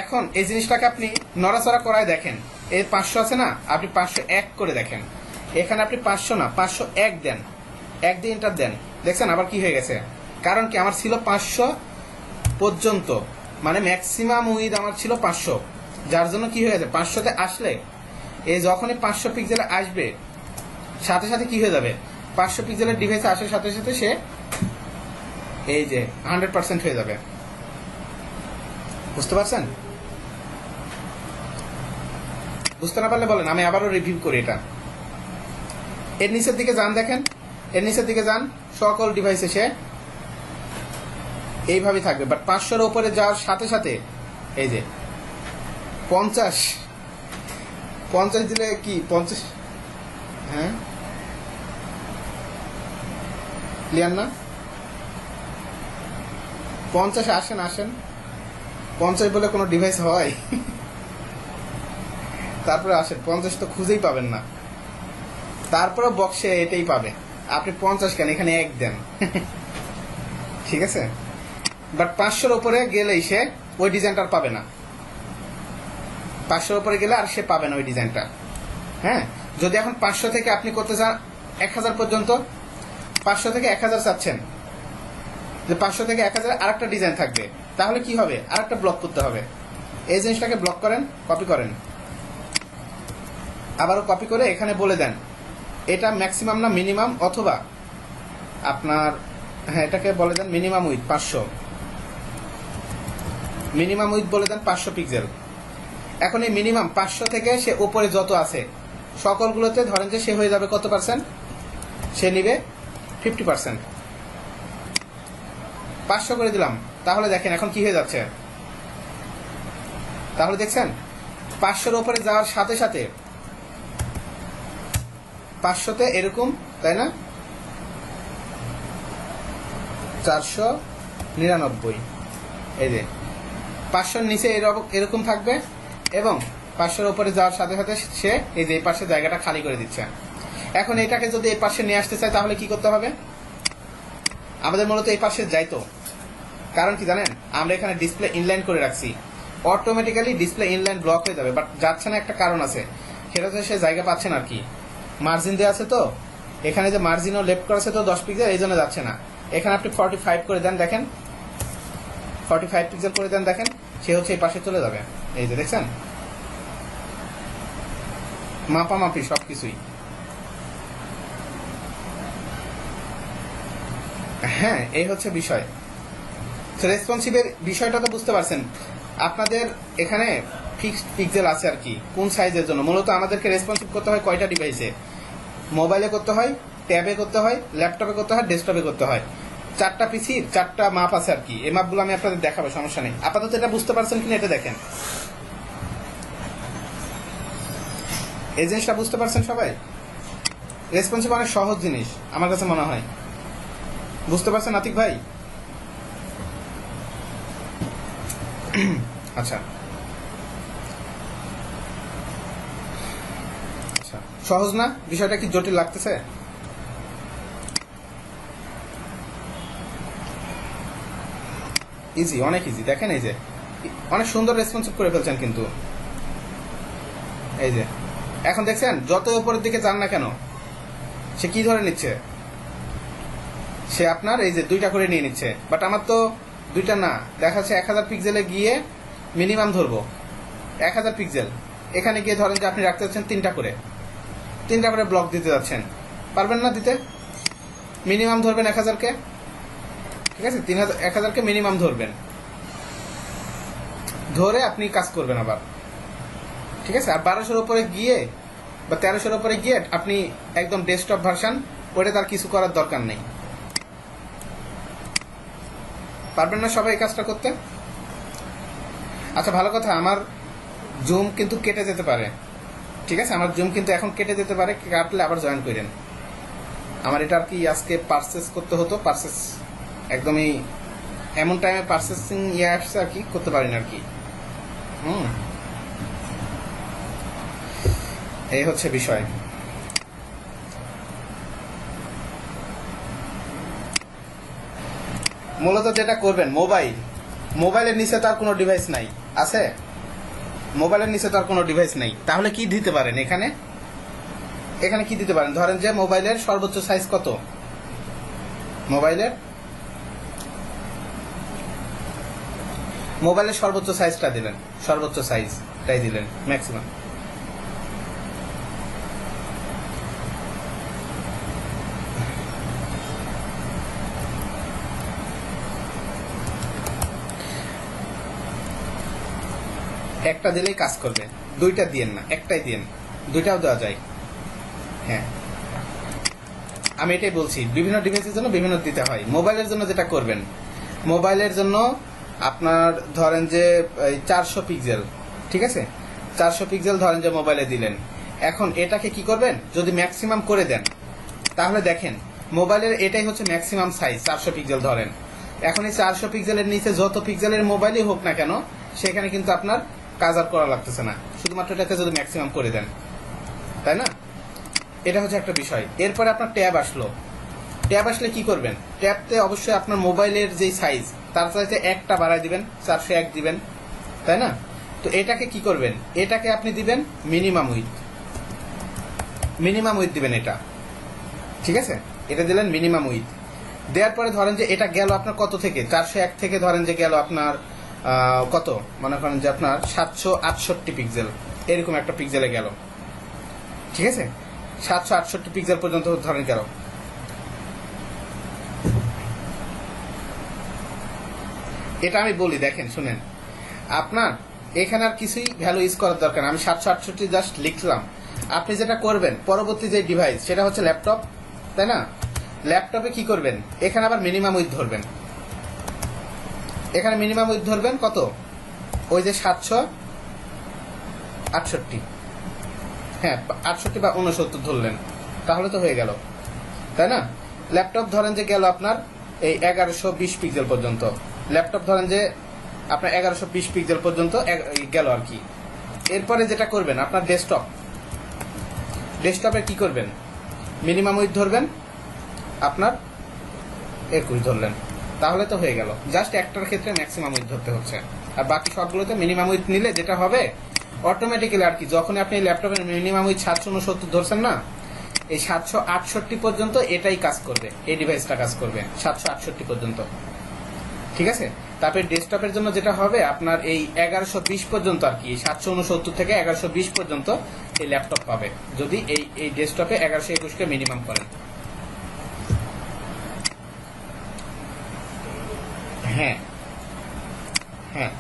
এখন এই জিনিসটাকে আপনি নড়াচড়া করায় দেখেন, এই 500 আছে না, আপনি 501 করে দেখেন। এখানে আপনি 500 না 501 দেন, 1 দিয়ে এন্টার দেন, দেখছেন আবার কি হয়ে গেছে। কারণ কি, আমার ছিল 500 পর্যন্ত, মানে ম্যাক্সিমাম উইথ আমার ছিল 500, যার জন্য কি হয়ে গেছে 500তে আসলে এই যখনই 500 পিক্সেলে আসবে সাথে সাথে কি হয়ে যাবে, 500 পিক্সেলের ডিভাইসে আসার সাথে সাথে সে এই যে 100% হয়ে যাবে। বুঝতে পারছেন? বুঝতে না পারলে বলেন, আমি আবারও রিভিউ করি এটা। এর নিচের দিকে যান, দেখেন এর নিচের দিকে যান, সকল ডিভাইসে সে এইভাবেই থাকবে। বাট 500-এর উপরে যাওয়ার সাথে সাথে এই যে 50 দিলে কি 50, হ্যাঁ ক্লিয়ার না? 50 আসেন আসেন, 50 বলে কোনো ডিভাইস হয়? তারপরে আসেন, 50 তো খুঁজেই পাবেন না, তারপরে বক্সে এটাই পাবে। আপনি 50 কেন, এখানে 1 দেন। ঠিক আছে, বাট 500-এর উপরে গেলেই সে ওই ডিজাইনটা আর পাবে না। 500-এর উপরে গেলে আর সে পাবে না ওই ডিজাইনটা। হ্যাঁ, যদি এখন 500 থেকে আপনি করতে চান 1000 পর্যন্ত, 500 থেকে 1000 চাচ্ছেন, যে 500 থেকে 1000 আর একটা ডিজাইন থাকবে, তাহলে কি হবে, আর একটা ব্লক করতে হবে। এই জিনিসটাকে ব্লক করেন, কপি করেন, আবারও কপি করে এখানে বলে দেন এটা ম্যাক্সিমাম না মিনিমাম, অথবা আপনার হ্যাঁ এটাকে বলে দেন মিনিমাম উইথ 500, মিনিমাম উইথ বলে দেন 500 পিক্সেল। এখন এই মিনিমাম 500 থেকে সে উপরে যত আছে সকলগুলোতে ধরেন যে সে হয়ে যাবে কত পার্সেন্ট, সে নিবে 50%। 500 করে দিলাম, তাহলে দেখেন এখন কি হয়ে যাচ্ছে, তাহলে দেখছেন 500-এর উপরে যাওয়ার সাথে সাথে 500-তে এরকম, তাই না, 499, এই যে 500-র নিচে এরকম থাকবে, এবং 500-এর উপরে যাওয়ার সাথে সাথে সে এই যে এই পাশে জায়গাটা খালি করে দিচ্ছে। এখন এটাকে যদি এই পাশে নিয়ে আসতে চাই তাহলে কি করতে হবে, আমাদের মূলত এই পাশে যাইতো, কারণ কি জানেন, আমরা এখানে ডিসপ্লে ইনলাইন করে রাখছি, অটোমেটিক্যালি ডিসপ্লে ইনলাইন ব্লক হয়ে যাবে, বাট যাচ্ছে না, একটা কারণ আছে, সেটা হচ্ছে সে জায়গা পাচ্ছে না আর কি। মার্জিন দেওয়া আছে তো, এখানে যে মার্জিনও লেফট করেছে তো 10 পিক্সেল, এই জন্য যাচ্ছে না। এখানে আপনি 45 করে দেন, দেখেন 45 পিক্সেল করে দেন, দেখেন সে হচ্ছে এই পাশে চলে যাবে। এই যে দেখছেন, মাপামাপি সবকিছুই। হ্যাঁ, এই হচ্ছে বিষয়। তো রেসপন্সিভের বিষয়টা তো বুঝতে পারছেন। আপনাদের এখানে ফিক্সড পিক্সেল আছে আর কি, কোন সাইজের জন্য। মূলত আমাদেরকে রেসপন্সিভ করতে হয় কয়টা ডিভাইসে, মোবাইলে করতে হয়, ট্যাবে করতে হয়, ল্যাপটপে করতে হয়, ডেস্কটপে করতে হয়। 4টা পিসির 4টা মাপ আছে আর কি। এই মাপগুলো আমি আপনাদের দেখাবো, সমস্যা নেই। আপাতত এটা বুঝতে পারছেন কিনা এটা দেখেন। এই জিনিসটা বুঝতে পারছেন সবাই? রেসপন্সিভ অনেক সহজ জিনিস আমার কাছে মনে হয়। বুঝতে পারছেন আতিক ভাই? আচ্ছা আচ্ছা, সহজ না? বিষয়টা কি জটিল লাগতেছে? ইজি, অনেক ইজি। দেখেন এই যে অনেক সুন্দর রেসপন্সিভ করে ফেলছেন কিন্তু। এই যে এখন দেখছেন, যত উপরের দিকে যান না কেন সে কি ধরে নিচ্ছে, সে আপনার এই যে 2টা করে নিয়ে নিচ্ছে। বাট আমার তো 2টা না, দেখাচ্ছে 1000 পিক্সেলে গিয়ে মিনিমাম ধরবো 1000 পিক্সেল। এখানে গিয়ে ধরেন যে আপনি রাখতে যাচ্ছেন 3টা করে ব্লক দিতে যাচ্ছেন, পারবেন না দিতে। মিনিমাম ধরবেন 1000-কে, ঠিক আছে? 1000-কে মিনিমাম ধরবেন, ধরে আপনি কাজ করবেন আবার, ঠিক আছে? আর 1200-র উপরে গিয়ে বা 1300-র উপরে গিয়ে আপনি একদম ডেস্কটপ ভার্সন, ওটা তার কিছু করার দরকার নেই। পারবেন না সবাই এই কাজটা করতে? আচ্ছা, ভালো কথা, আমার জুম কিন্তু কেটে যেতে পারে, ঠিক আছে? আমার জুম কিন্তু এখন কেটে যেতে পারে, কাটলে আবার জয়েন করেন। আমার এটা আর কি আজকে পারচেস করতে হতো, পারচেস একদমই এমন টাইমে পারচেসিং আসছে আর কি, করতে পারি না আর কি। এই হচ্ছে বিষয়। মূলত যেটা করবেন, মোবাইলের নিচে তো আর কোনো ডিভাইস নাই, আছে? মোবাইলের নিচে তো আর কোনো ডিভাইস নেই, তাহলে কি দিতে পারেন এখানে? এখানে কি দিতে পারেন? ধরেন যে মোবাইলের সর্বোচ্চ সাইজ কত, মোবাইলের সর্বোচ্চ সাইজটা দিলেন, সর্বোচ্চ সাইজটাই দিলেন, ম্যাক্সিমাম। একটা দিলেই কাজ করবে, 2টা দিয়েন না, একটাই দিয়েন। 2টাও দেওয়া যায়। হ্যাঁ, আমি এটাই বলছি, বিভিন্ন ডিভাইসের জন্য বিভিন্ন দিতে হয়। মোবাইলের জন্য যেটা করবেন, মোবাইলের জন্য আপনার ধরেন যে 400 পিক্সেল, ঠিক আছে? 400 পিক্সেল ধরেন যে মোবাইলে দিলেন। এখন এটাকে কি করবেন, যদি ম্যাক্সিমাম করে দেন তাহলে দেখেন মোবাইলের এটাই হচ্ছে ম্যাক্সিমাম সাইজ, 400 পিক্সেল ধরেন। এখন এই 400 পিক্সেলের নিচে যত পিক্সেলের মোবাইলই হোক না কেন, সেখানে কিন্তু আপনার কাজ আর করা লাগতেছে না, শুধুমাত্র এটাকে যদি ম্যাক্সিমাম করে দেন, তাই না? এটা হচ্ছে একটা বিষয়। এরপরে আপনার ট্যাব আসলে কি করবেন? ট্যাবতে অবশ্যই আপনার মোবাইলের যেই সাইজ তার চাইতে একটা বাড়ায় দিবেন, 401 দিবেন, তাই না? তো এটাকে কি করবেন, এটাকে আপনি দিবেন মিনিমাম উইথ দিবেন এটা, ঠিক আছে? এটা দিলেন মিনিমাম উইথ। দেওয়ার পরে ধরেন যে এটা গেল আপনার কত থেকে, 401 থেকে ধরেন যে গেল আপনার কত, মনে করেন যে আপনার 768 পিক্সেল, এরকম একটা পিক্সেলে গেল, ঠিক আছে? 768 পিক্সেল পর্যন্ত ধরেন গেল। এটা আমি বলি, দেখেন শুনেন, আপনার এখানে আর কিছুই ভ্যালু ইউজ করার দরকার না। আমি 768 জাস্ট লিখলাম। আপনি যেটা করবেন, পরবর্তী যে ডিভাইস সেটা হচ্ছে ল্যাপটপ, তাই না? ল্যাপটপে কি করবেন, এখানে আবার মিনিমাম উইথ ধরবেন। এখানে মিনিমাম উইথ ধরবেন কত, ওই যে 768, হ্যাঁ 68 বা 69 ধরলেন, তাহলে তো হয়ে গেল, তাই না? ল্যাপটপ ধরেন যে গেল আপনার এই 1120 পিক্সেল পর্যন্ত, ল্যাপটপ ধরেন যে আপনার 1120 পিক্সেল পর্যন্ত গেল আর কি। এরপরে যেটা করবেন, আপনার ডেস্কটপে কি করবেন, মিনিমাম উইথ ধরবেন আপনার 21 ধরলেন, তাহলে তো হয়ে গেল। জাস্ট একটার ক্ষেত্রে ম্যাক্সিমাম উইথ ধরতে হচ্ছে, আর বাকি সবগুলোতে মিনিমাম উইথ নিলে যেটা হবে অটোমেটিক্যালি আর কি, যখন আপনি ল্যাপটপের মিনিমাম উইথ 769 ধরছেন না, এই 768 পর্যন্ত এটাই কাজ করবে, এই ডিভাইসটা কাজ করবে 768 পর্যন্ত, ঠিক আছে। তারপরে ডেস্কটপের জন্য যেটা হবে আপনার এই 1120 পর্যন্ত আর কি, 769 থেকে 1120 পর্যন্ত এই ল্যাপটপ পাবে যদি এই ডেস্কটপে 1121কে মিনিমাম করেন। হ্যাঁ হ্যাঁ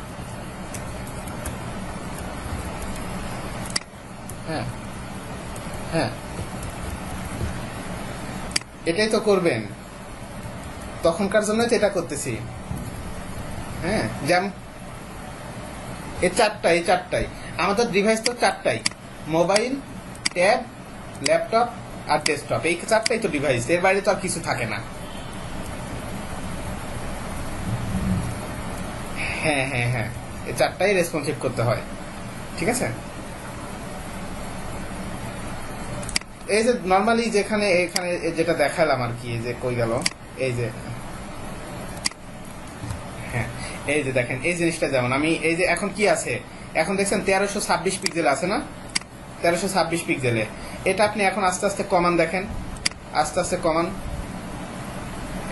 হ্যাঁ হ্যাঁ, এটাই তো করবেন, তখনকার জন্যই তো এটা করতেছি। হ্যাঁ, যেমন এই চারটাই আমাদের ডিভাইস তো চারটাই, মোবাইল, ট্যাব, ল্যাপটপ আর ডেস্কটপ, এই চারটাই তো ডিভাইস, এর বাইরে তো আর কিছু থাকে না। হ্যাঁ হ্যাঁ হ্যাঁ, এই চারটাই রেসপন্সিভ করতে হয়, ঠিক আছে। এই যে নর্মালি যেখানে এখানে যেটা দেখালাম আর কি, এই যে কই গেল, এই যে হ্যাঁ, এই যে দেখেন এই জিনিসটা, যেমন আমি এই যে এখন কি আছে, এখন দেখছেন 1326 পিক্সেল আছে না, 1326 পিক্সেলে এটা আপনি এখন আস্তে আস্তে কমান, দেখেন আস্তে আস্তে কমান,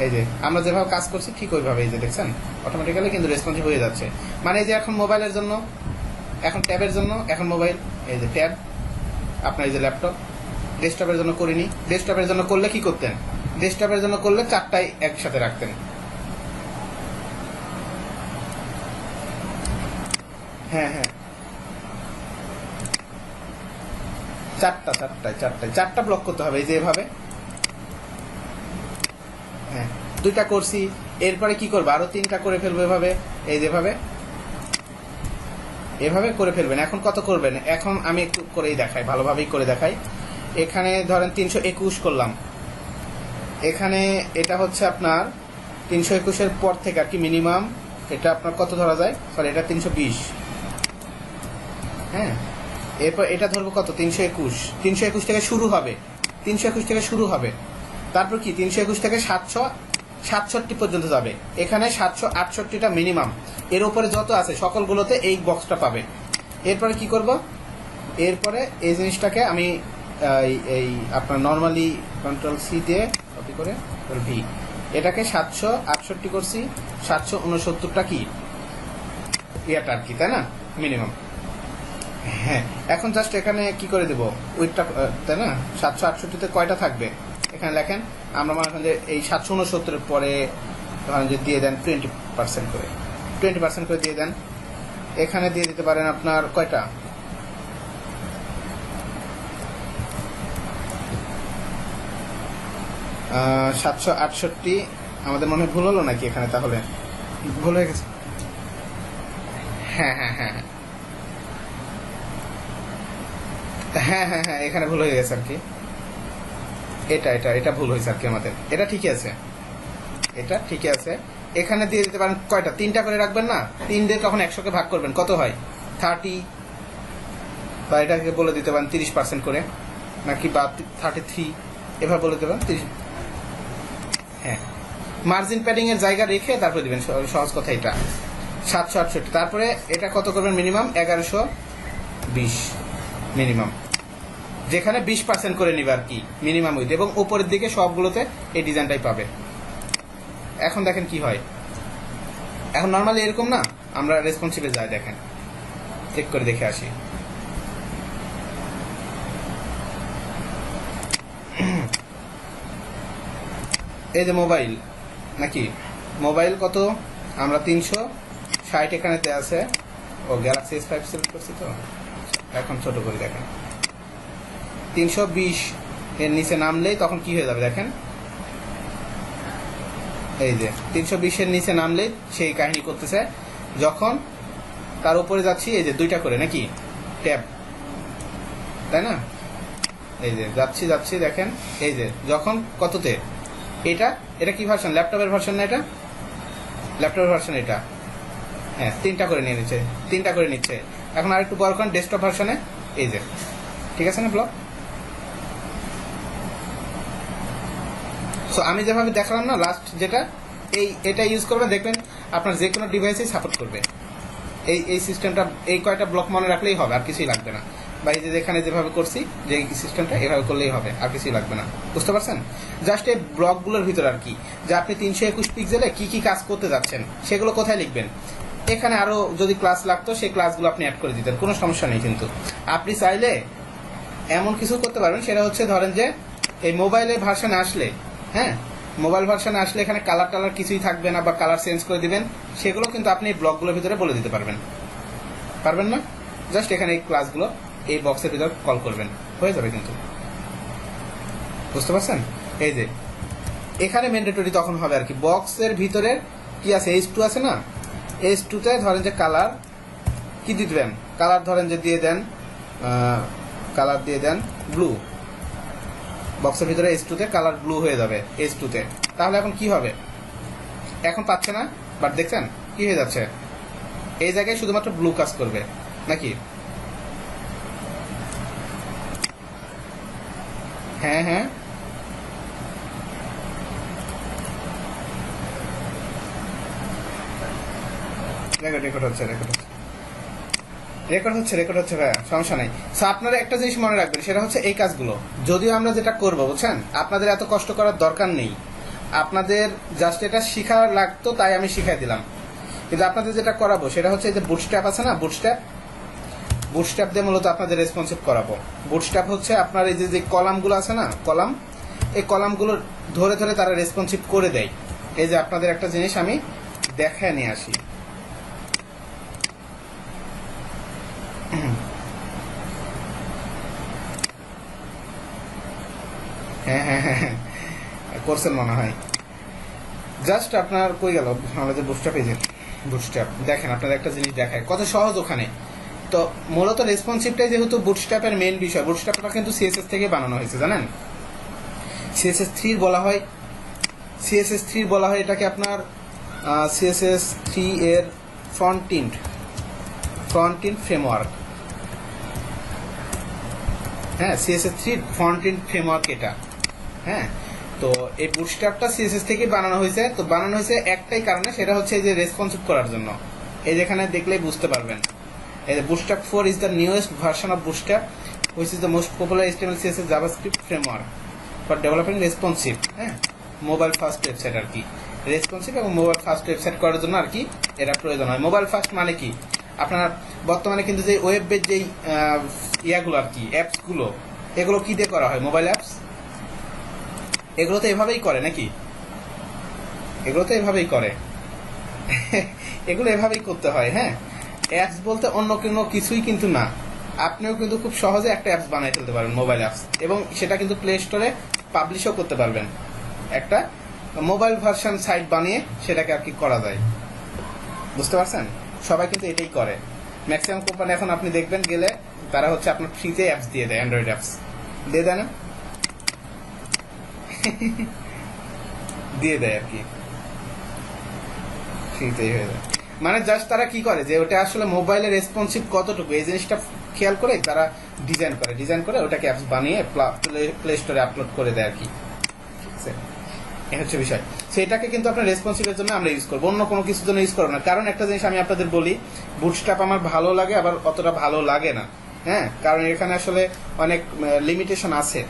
এই যে আমরা যেভাবে কাজ করছি ঠিক ওইভাবে, এই যে দেখছেন অটোমেটিক্যালি কিন্তু রেসপন্সিভ হয়ে যাচ্ছে। মানে এই যে এখন মোবাইলের জন্য, এখন ট্যাবের জন্য, এখন মোবাইল, এই যে ট্যাব, আপনার এই যে ল্যাপটপ, ডেস্কটপের জন্য করিনি, ডেস্কটপের জন্য করলে কি করতেন, ডেস্কটপের জন্য করলে চারটাই একসাথে রাখতেন। হ্যাঁ হ্যাঁ, চারটা ব্লক করতে হবে, এই যে এভাবে। হ্যাঁ, দুইটা করছি, এরপরে কি করবো, আরো তিনটা করে ফেলবো এভাবে, এই যেভাবে এভাবে করে ফেলবেন। এখন কত করবেন, এখন আমি একটু করেই দেখাই, ভালোভাবেই করে দেখাই। এখানে ধরেন 321 করলাম, এখানে এটা হচ্ছে আপনার 321-এর পর থেকে আর কি মিনিমাম, এটা আপনার কত ধরা যায়, সরি এটা 320, হ্যাঁ, এরপর এটা ধরবো কত, 321 থেকে শুরু হবে, 321 থেকে শুরু হবে, তারপর কি 321 থেকে 767 পর্যন্ত যাবে, এখানে 768টা মিনিমাম, এর উপরে যত আছে সকলগুলোতে এই বক্সটা পাবে। এরপরে কি করব, এরপরে এই জিনিসটাকে আমি এই আপনার নর্মালি কন্ট্রোল সি দিয়ে কপি করে ভি, এটাকে 768 করছি, 769টা কি ইয়াটা আর কি, তাই না, মিনিমাম। হ্যাঁ, এখন জাস্ট এখানে কি করে দেবো উইথটা, তাই না, 768-তে কয়টা থাকবে এখানে লেখেন, আমরা মনে করেন যে এই 769-এর পরে ধরেন যে দিয়ে দেন 20% করে, 20% করে দিয়ে দেন, এখানে দিয়ে দিতে পারেন আপনার কয়টা, 768, আমাদের মনে হয় ভুল হলো নাকি এখানে, তাহলে ভুল হয়ে গেছে। হ্যাঁ হ্যাঁ হ্যাঁ হ্যাঁ হ্যাঁ হ্যাঁ, এখানে ভুল হয়ে গেছে আর কি, এটা ভুল হয়েছে আর কি আমাদের, এটা ঠিকই আছে, এটা ঠিকই আছে। এখানে দিয়ে দিতে পারেন কয়টা, 3টা করে রাখবেন না, 3 দিয়ে তখন 100-কে ভাগ করবেন, কত হয় 30, বা এটাকে বলে দিতে পারেন 30% করে, নাকি বা 33 এভাবে বলে দেবেন 30। হ্যাঁ, মার্জিন প্যাডিং এর জায়গা রেখে তারপরে দিবেন, সহজ কথা এটা 768, তারপরে এটা কত করবেন মিনিমাম 1120 মিনিমাম, যেখানে 20% করে নিবে আর কি মিনিমাম উইথ, এবং উপরের দিকে সবগুলোতে এই ডিজাইনটাই পাবে। এখন দেখেন কি হয়, এখন নর্মালি এরকম না, আমরা রেসপন্সিভে যাই, দেখেন চেক করে দেখে আসি। এই যে মোবাইল, নাকি মোবাইল কত, আমরা 360 এখানেতে আছে, ও গ্যালাক্সি S5 সিলেক্ট করছি তো, এখন ছোট করে দেখেন 320 এর নিচে নামলেই তখন কি হয়ে যাবে দেখেন, এই যে 320 এর নিচে নামলেই সেই কাহিনী করতেছে, যখন তার উপরে যাচ্ছি এই যে 2টা করে নাকি ট্যাব, তাই না, এই যে যাচ্ছি দেখেন, এই যে যখন কততে, এটা কি ভার্সন, ল্যাপটপের ভার্সন না, এটা ল্যাপটপের ভার্সন, এটা হ্যাঁ 3টা করে নিয়ে নিচ্ছে, 3টা করে নিচ্ছে। এখন আর একটু বড় করেন ডেস্কটপ ভার্সনে, এই যে ঠিক আছে না ব্লক। সো আমি যেভাবে দেখালাম না লাস্ট যেটা, এটা ইউজ করবে, দেখবেন আপনার যে কোনো ডিভাইসেই সাপোর্ট করবে এই সিস্টেমটা, এই কয়টা ব্লক মনে রাখলেই হবে, আর কিছুই লাগবে না। বা এই যে এখানে যেভাবে করছি যে সিস্টেমটা এভাবে করলেই হবে, আর কিছুই লাগবে না। বুঝতে পারছেন? জাস্ট এই ব্লকগুলোর ভিতর আর কি, যে আপনি 321 পিক্সেলে কি কি কাজ করতে যাচ্ছেন সেগুলো কোথায় লিখবেন। এখানে আরো যদি ক্লাস লাগতো সেই ক্লাসগুলো আপনি অ্যাড করে দিতেন, কোনো সমস্যা নেই। কিন্তু আপনি চাইলে এমন কিছু করতে পারবেন, সেটা হচ্ছে ধরেন যে এই মোবাইলের ভার্সনে আসলে, হ্যাঁ, মোবাইল ভার্সনে আসলে এখানে কালার টালার কিছুই থাকবে না, বা কালার চেঞ্জ করে দিবেন, সেগুলো কিন্তু আপনি এই ব্লকগুলোর ভিতরে বলে দিতে পারবেন। পারবেন না? জাস্ট এখানে এই ক্লাসগুলো এই বক্সের ভিতর কল করবেন, হয়ে যাবে কিন্তু। বুঝতে পারছেন? এই যে এখানে ম্যান্ডেটরি তখন হবে আর কি, বক্সের ভিতরে কি আছে, H2 আছে না, H2 তে ধরেন যে কালার কি দিবেন, কালার ধরেন যে দিয়ে দেন, কালার দিয়ে দেন ব্লু। বক্সের ভিতরে H2 তে কালার ব্লু হয়ে যাবে H2 তে। তাহলে এখন কি হবে, এখন পাচ্ছে না, বাট দেখছেন কি হয়ে যাচ্ছে, এই জায়গায় শুধুমাত্র ব্লু কাজ করবে নাকি? হ্যাঁ হ্যাঁ, রেকর্ড হচ্ছে ভাইয়া, সমস্যা নাই। সো আপনারা একটা জিনিস মনে রাখবেন, সেটা হচ্ছে এই কাজগুলো যদিও আমরা যেটা করবো, বুঝছেন, আপনাদের এত কষ্ট করার দরকার নেই, আপনাদের জাস্ট এটা শিখা লাগতো তাই আমি শিখাই দিলাম। কিন্তু আপনাদের যেটা করাবো সেটা হচ্ছে এই যে বুটস্ট্র্যাপ আছে না, বুটস্ট্র্যাপ দিয়ে মূলত আপনাদের রেসপন্সিভ করাবো। বুটস্ট্র্যাপ হচ্ছে আপনার এই যে কলামগুলো আছে না, কলাম, এই কলামগুলো ধরে ধরে তারা রেসপন্সিভ করে দেয়। এই যে আপনাদের একটা জিনিস আমি দেখায় নিয়ে আসি, হ্যাঁ হ্যাঁ হ্যাঁ করছেন মনে হয়। জাস্ট আপনার কই গেল আমাদের বুটস্ট্র্যাপ, এই যে বুটস্ট্র্যাপ দেখেন, আপনাদের একটা জিনিস দেখায় কত সহজ ওখানে। তো মূলত রেসপন্সিভটাই যেহেতু বুটস্ট্র্যাপের মেইন বিষয়, বুটস্ট্র্যাপটা কিন্তু সিএসএস থেকে বানানো হয়েছে, জানেন? সিএসএস 3 বলা হয়, সিএসএস 3 বলা হয় এটাকে আপনার সিএসএস 3 এর ফ্রন্ট এন্ড ফ্রেমওয়ার্ক। হ্যাঁ, সিএসএস 3 ফ্রন্ট এন্ড ফ্রেমওয়ার্ক এটা। হ্যাঁ, তো এই বুটস্ট্র্যাপটা সিএসএস থেকে বানানো হয়েছে। তো বানানো হয়েছে একটাই কারণে, সেটা হচ্ছে এই যে রেসপন্সিভ করার জন্য। এই যেখানে দেখলেই বুঝতে পারবেন, এই যে Bootstrap 4 is the newest version of Bootstrap, which is the most popular HTML CSS JavaScript framework for developing responsive, হ্যাঁ, মোবাইল ফার্স্ট ওয়েবসাইট আর কি। রেসপন্সিভ এবং মোবাইল ফার্স্ট ওয়েবসাইট করার জন্য আর কি এটা প্রয়োজন হয়। মোবাইল ফার্স্ট মানে কি, আপনার বর্তমানে কিন্তু যে ওয়েবের যেই ইয়াগুলো আর কি, অ্যাপসগুলো, এগুলো কি দিয়ে করা হয়, মোবাইল অ্যাপস, এগুলো তো এভাবেই করে নাকি, এগুলো তো এভাবেই করে এগুলো এভাবেই করতে হয়। হ্যাঁ, অ্যাপস বলতে অন্য কোনো কিছুই কিন্তু না, আপনিও কিন্তু খুব সহজে একটা অ্যাপস বানিয়ে ফেলতে পারবেন, মোবাইল অ্যাপস, এবং সেটা কিন্তু প্লে স্টোরে পাবলিশও করতে পারবেন। একটা মোবাইল ভার্সন সাইট বানিয়ে সেটাকে আর কি করা যায়। বুঝতে পারছেন? সবাই কিন্তু এটাই করে, ম্যাক্সিমাম কোম্পানি। এখন আপনি দেখবেন গেলে তারা হচ্ছে আপনার ফ্রিতে অ্যাপস দিয়ে দেয়, অ্যান্ড্রয়েড অ্যাপস দিয়ে দেয় না দিয়ে দেয় আর কি, ফ্রিতেই হয়ে যায়। মানে জাস্ট তারা কি করে যে ওটা আসলে মোবাইলের রেসপন্সিভ কতটুকু এই জিনিসটা খেয়াল করে তারা ডিজাইন করে ওটাকে অ্যাপস বানিয়ে প্লে স্টোরে আপলোড করে দেয় আর কি। ঠিক আছে, এই হচ্ছে বিষয়। সেটাকে কিন্তু আপনার রেসপন্সিভের জন্য আমরা ইউজ করবো, অন্য কোনো কিছুর জন্য ইউজ করবো না। কারণ একটা জিনিস আমি আপনাদের বলি, বুটস্ট্র্যাপ আমার ভালো লাগে, আবার অতটা ভালো লাগে না। হ্যাঁ, কারণ এখানে আসলে অনেক লিমিটেশন আছে।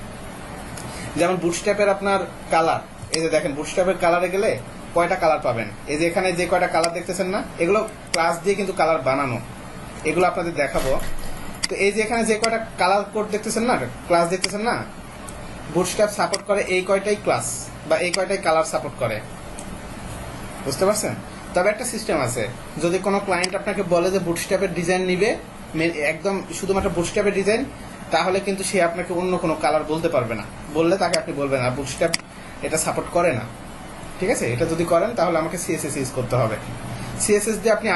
যেমন বুটস্ট্র্যাপের আপনার কালার, এই যে দেখেন বুটস্ট্র্যাপের কালারে গেলে কয়টা কালার পাবেন, এই যে এখানে যে কয়টা কালার দেখতেছেন না, এগুলো ক্লাস দিয়ে কিন্তু কালার বানানো, এগুলো আপনাদের দেখাবো। তো এই যে এখানে যে কয়টা কালার কোড দেখতেছেন না, ক্লাস দেখতেছেন না, বুটস্ট্র্যাপ সাপোর্ট করে এই কয়টাই ক্লাস বা এই কয়টাই কালার সাপোর্ট করে। বুঝতে পারছেন? তবে একটা সিস্টেম আছে, যদি কোনো ক্লায়েন্ট আপনাকে বলে যে বুটস্ট্র্যাপের ডিজাইন নিবে, একদম শুধুমাত্র বুটস্ট্র্যাপের ডিজাইন, তাহলে কিন্তু সে আপনাকে অন্য কোনো কালার বলতে পারবে না। বললে তাকে আপনি বলবেন না, বুটস্ট্র্যাপ এটা সাপোর্ট করে না। ঠিক আছে, এটা যদি করেন তাহলে আমাকে সিএসএস ইউজ করতে হবে। সিএসএস দিয়ে আপনি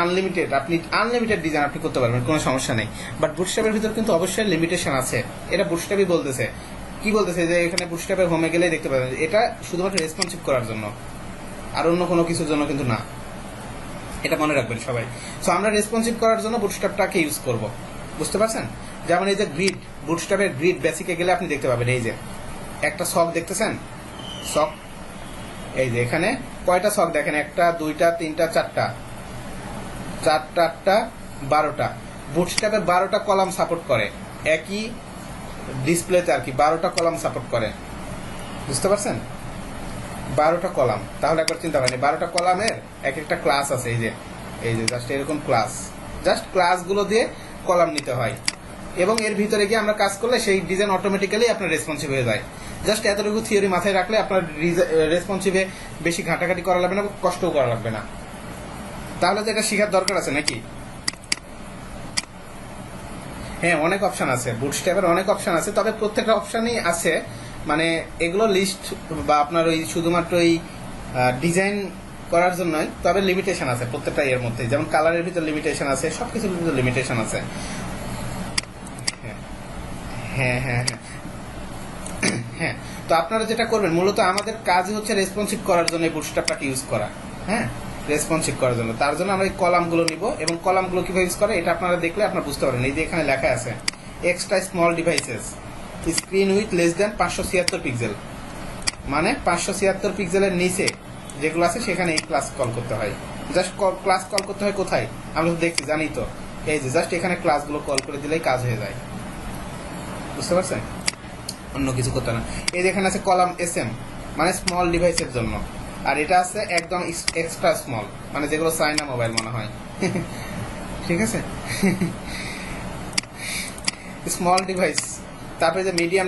আনলিমিটেড ডিজাইন আপনি করতে পারবেন, কোনো সমস্যা নেই। বাট বুটস্ট্র্যাপের ভিতর কিন্তু অবশ্যই লিমিটেশন আছে। এটা বুটস্ট্র্যাপই বলতেছে, কি বলতেছে যে এখানে বুটস্ট্র্যাপের হোমে গেলেই দেখতে পাবেন, এটা শুধুমাত্র রেসপন্সিভ করার জন্য, আর অন্য কোনো কিছুর জন্য কিন্তু না। এটা মনে রাখবেন সবাই। সো আমরা রেসপন্সিভ করার জন্য বুটস্ট্র্যাপটাকে ইউজ করব। বুঝতে পারছেন? যেমন এই যে গ্রিড, বুটস্ট্র্যাপের গ্রিড বেসিকে গেলে আপনি দেখতে পাবেন, এই যে একটা সক দেখতেছেন, সক, এই যে এখানে কয়টা সক দেখেন, 1 2 3 4 4 8 12টা। বুটস্ট্র্যাপে 12টা কলাম সাপোর্ট করে। একই ডিসপ্লেতে আর কি 12টা কলাম সাপোর্ট করে, বুঝতে পারছেন? 12টা কলাম, তাহলে একবার চিন্তা করেন 12টা কলামের এক একটা ক্লাস আছে, এই যে জাস্ট এরকম ক্লাস, জাস্ট ক্লাসগুলো দিয়ে কলাম নিতে হয় এবং এর ভিতরে গিয়ে আমরা কাজ করলে সেই ডিজাইন অটোমেটিক্যালি আপনার রেসপন্সিভ হয়ে যায়। জাস্ট এতটুকু থিওরি মাথায় রাখলে আপনার রেসপন্সিভে বেশি ঘাটাঘাটি করা লাগবে না, কষ্টও করা লাগবে না। তাহলে তো এটা শেখার দরকার আছে নাকি? হ্যাঁ, অনেক অপশন আছে, বুটস্ট্র্যাপের অনেক অপশন আছে, তবে প্রত্যেকটা অপশনই আছে মানে এগুলো লিস্ট বা আপনার ওই শুধুমাত্র ওই ডিজাইন করার জন্যই, তবে লিমিটেশন আছে প্রত্যেকটা এর মধ্যে, যেমন কালারের ভিতর লিমিটেশন আছে, সবকিছুর ভিতরে লিমিটেশন আছে। হ্যাঁ হ্যাঁ হ্যাঁ হ্যাঁ, তো আপনারা যেটা করবেন মূলত আমাদের কাজ হচ্ছে রেসপন্সিভ করার জন্য এই বুটস্ট্র্যাপটাকে ইউজ করা। হ্যাঁ, রেসপন্সিভ করার জন্য, তার জন্য আমরা এই কলামগুলো নিব এবং কলামগুলো কিভাবে ইউজ করে এটা আপনারা দেখলে আপনারা বুঝতে পারবেন। এই যে এখানে লেখা আছে extra small devices screen with less than 576 pixel, মানে 576 পিক্সেলের নিচে যেগুলো আছে সেখানে এই ক্লাস কল করতে হয়। জাস্ট ক্লাস কল করতে হয় কোথায় আমরা তো দেখছি, জানি তো, এই যে জাস্ট এখানে ক্লাসগুলো কল করে দিলেই কাজ হয়ে যায়, বুঝতে পারছেন? অন্য কিছু করতে না। এই যেখানে আছে কলাম SM মানে স্মল ডিভাইসের জন্য, আর এটা আছে একদম এক্সট্রা স্মল মানে যেগুলো চায়না মোবাইল মনে হয় ঠিক আছে স্মল ডিভাইস। তারপরে যে মিডিয়াম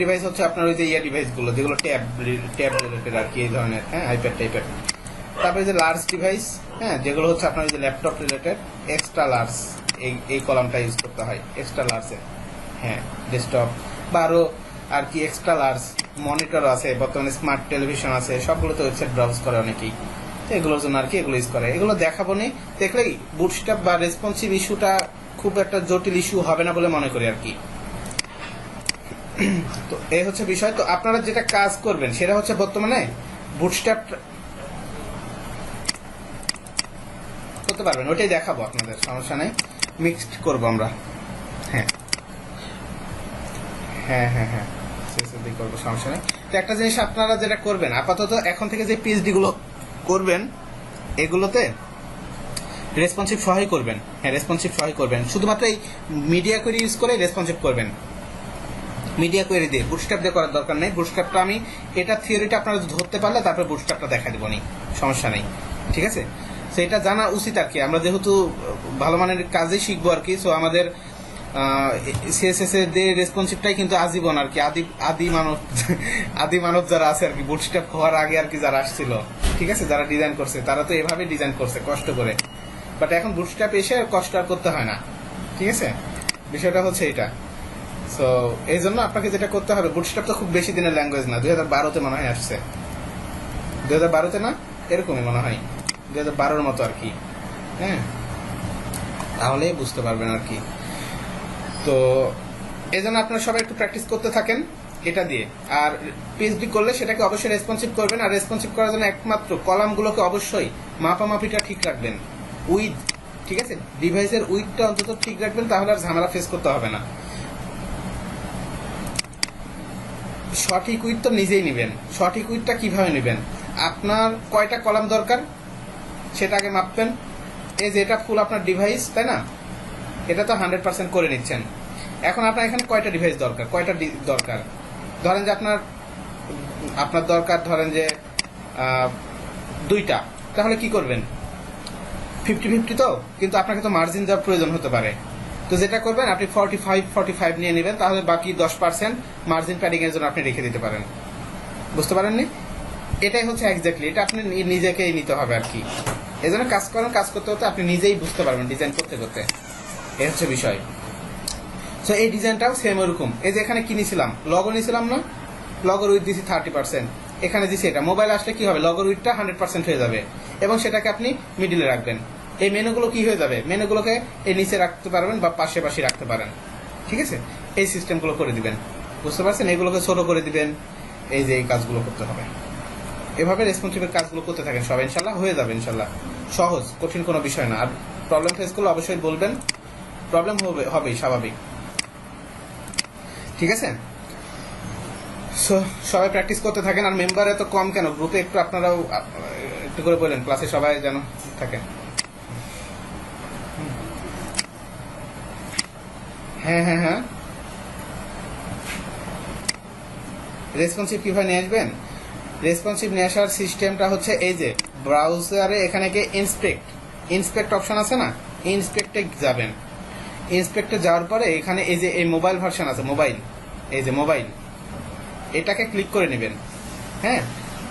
ডিভাইস হচ্ছে আপনার ওই যে ডিভাইসগুলো যেগুলো ট্যাব রিলেটেড আর কি, এই ধরনের, হ্যাঁ, আইপ্যাড টাইপের। তারপরে যে লার্জ ডিভাইস, হ্যাঁ, যেগুলো হচ্ছে আপনার ওই যে ল্যাপটপ রিলেটেড, এক্সট্রা লার্জ, এই কলামটা ইউজ করতে হয় এক্সট্রা লার্জে। হ্যাঁ, ডেস্কটপ বা আরও আর কি এক্সট্রা লার্জ মনিটর আছে, বর্তমানে স্মার্ট টেলিভিশন আছে, সবগুলোতে ওয়েবসাইট ব্রাউজ করে অনেকেই, তো এগুলোর জন্য আর কি এগুলো ইউজ করে। এগুলো দেখাবো নি, দেখলেই বুটস্ট্র্যাপ বা রেসপন্সিভ ইস্যুটা খুব একটা জটিল ইস্যু হবে না বলে মনে করি আর কি। তো এই হচ্ছে বিষয়। তো আপনারা যেটা কাজ করবেন সেটা হচ্ছে বর্তমানে বুটস্ট্র্যাপ করতে পারবেন, ওইটাই দেখাবো আপনাদের, সমস্যা নেই, মিক্সড করবো আমরা। হ্যাঁ হ্যাঁ হ্যাঁ হ্যাঁ করবো, সমস্যা নেই। তো একটা জিনিস আপনারা যেটা করবেন আপাতত এখন থেকে যে পিএইচডি গুলো করবেন এগুলোতে রেসপন্সিভ সহায় করবেন। হ্যাঁ, রেসপন্সিভ সহায় করবেন, শুধুমাত্র এই মিডিয়া কোয়েরি ইউজ করে রেসপন্সিভ করবেন। মিডিয়া কোয়েরি দিয়ে বুটস্ট্র্যাপ দিয়ে করার দরকার নেই। বুটস্ট্র্যাপটা আমি এটা থিওরিটা আপনারা ধরতে পারলে তারপরে বুটস্ট্র্যাপটা দেখা দেবো নি, সমস্যা নেই, ঠিক আছে? সেটা জানা উচিত আর কি, আমরা যেহেতু ভালো মানের কাজে শিখবো আর কি, সো আমাদের সিএসএস এর রেসপন্সিভটাই কিন্তু আজীবন আর কি, আদি মানব যারা আছে আর কি, বুটস্ট্র্যাপ হওয়ার আগে আর কি যারা আসছিল, ঠিক আছে, যারা ডিজাইন করছে তারা তো এভাবে ডিজাইন করছে কষ্ট করে, বাট এখন বুটস্ট্র্যাপ এসে কষ্ট আর করতে হয় না, ঠিক আছে? বিষয়টা হচ্ছে এটা। সো এই জন্য আপনাকে যেটা করতে হবে, বুটস্ট্র্যাপ তো খুব বেশি দিনের ল্যাঙ্গুয়েজ না, 2012-তে মনে হয় আসছে, 2012-তে না, এরকমই মনে হয় 2012-র মতো আর কি। হ্যাঁ, তাহলে বুঝতে পারবেন আর কি। তো এই জন্য আপনারা সবাই একটু প্র্যাকটিস করতে থাকেন এটা দিয়ে, আর পিএইচডি করলে সেটাকে অবশ্যই রেসপন্সিভ করবেন, আর রেসপন্সিভ করার জন্য একমাত্র কলামগুলোকে অবশ্যই মাপামাপিটা ঠিক রাখবেন, উইথ, ঠিক আছে, ডিভাইসের উইথটা অন্তত ঠিক রাখবেন, তাহলে আর ঝামেলা ফেস করতে হবে না। সঠিক উইথ তো নিজেই নেবেন। সঠিক উইথটা কিভাবে নেবেন, আপনার কয়টা কলাম দরকার সেটা আগে মাপবেন। এই যে এটা ফুল আপনার ডিভাইস, তাই না, এটা তো 100% করে নিচ্ছেন। এখন আপনার এখানে কয়টা ডিভাইস দরকার, কয়টা দরকার, ধরেন যে আপনার দরকার ধরেন যে 2টা, তাহলে কি করবেন, 50-50 তো, কিন্তু আপনাকে তো মার্জিন দেওয়ার প্রয়োজন হতে পারে, তো যেটা করবেন আপনি 45 নিয়ে নেবেন, তাহলে বাকি 10% মার্জিন প্যাডিং এর জন্য আপনি রেখে দিতে পারেন, বুঝতে পারেননি? এটাই হচ্ছে এক্স্যাক্টলি, এটা আপনি নিজেকেই নিতে হবে আর কি। এই জন্য কাজ করতে করতে আপনি নিজেই বুঝতে পারবেন ডিজাইন করতে করতে, এই হচ্ছে বিষয়। সো এই ডিজাইনটাও সেম ওরকম। এই যে এখানে কি নিয়েছিলাম, লগো নিয়েছিলাম না, লগোর উইথ দিছি 30%, এখানে দিছি এটা, মোবাইল আসলে কি হবে, লগোর উইথটা 100% হয়ে যাবে এবং সেটাকে আপনি মিডিলে রাখবেন। এই মেনুগুলো কি হয়ে যাবে, মেনুগুলোকে এই নিচে রাখতে পারবেন বা পাশে রাখতে পারেন, ঠিক আছে? এই সিস্টেমগুলো করে দিবেন, বুঝতে পারছেন? এগুলোকে ছোট করে দিবেন, এই যে এই কাজগুলো করতে হবে। এভাবে রেসপন্সিভের কাজগুলো করতে থাকেন, সবাই ইনশাল্লাহ হয়ে যাবে, ইনশাল্লাহ সহজ, কঠিন কোনো বিষয় না। আর প্রবলেম ফেস করলে অবশ্যই বলবেন, প্রবলেম হবেই, স্বাভাবিক, ঠিক আছে? সো সবাই প্র্যাকটিস করতে থাকেন। আর মেম্বার এত কম কেন, গ্রুপে একটু আপনারাও একটু করে বলেন, ক্লাসে সবাই যেন থাকে। হ্যাঁ, রেসপন্সিভ কিভাবে নিয়ে আসবেন? রেসপন্সিভ নিয়ে আসার সিস্টেমটা হচ্ছে এই যে ব্রাউজারে এখানে গিয়ে ইন্সপেক্ট অপশন আছে না, ইন্সপেক্টে যাবেন। ইন্সপেক্টে যাওয়ার পরে এখানে এই যে এই মোবাইল ভার্সন আছে, এই যে মোবাইল, এটাকে ক্লিক করে নেবেন। হ্যাঁ,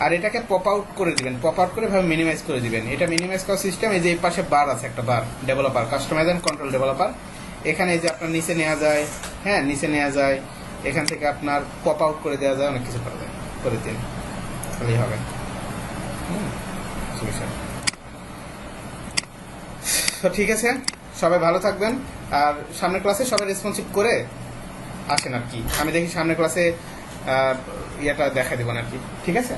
আর এটাকে পপ আউট করে দিবেন, পপ আউট করে ভাবে মিনিমাইজ করে দিবেন। এটা মিনিমাইজ করার সিস্টেম এই যে এই পাশে বার আছে, একটা bar, developer, customize and control developer. এখানে এই যে আপনার নিচে নেওয়া যায়, হ্যাঁ নিচে নেওয়া যায়, এখান থেকে আপনার পপ আউট করে দেওয়া যায়, অনেক কিছু করা যায়, করে দিন, তাহলেই হবে। তো ঠিক আছে, সবাই ভালো থাকবেন। আর সামনের ক্লাসে সবাই রেসপন্সিভ করে আসেন আর কি, আমি দেখি সামনের ক্লাসে ইয়েটা দেখা দেবেন আর কি। ঠিক আছে।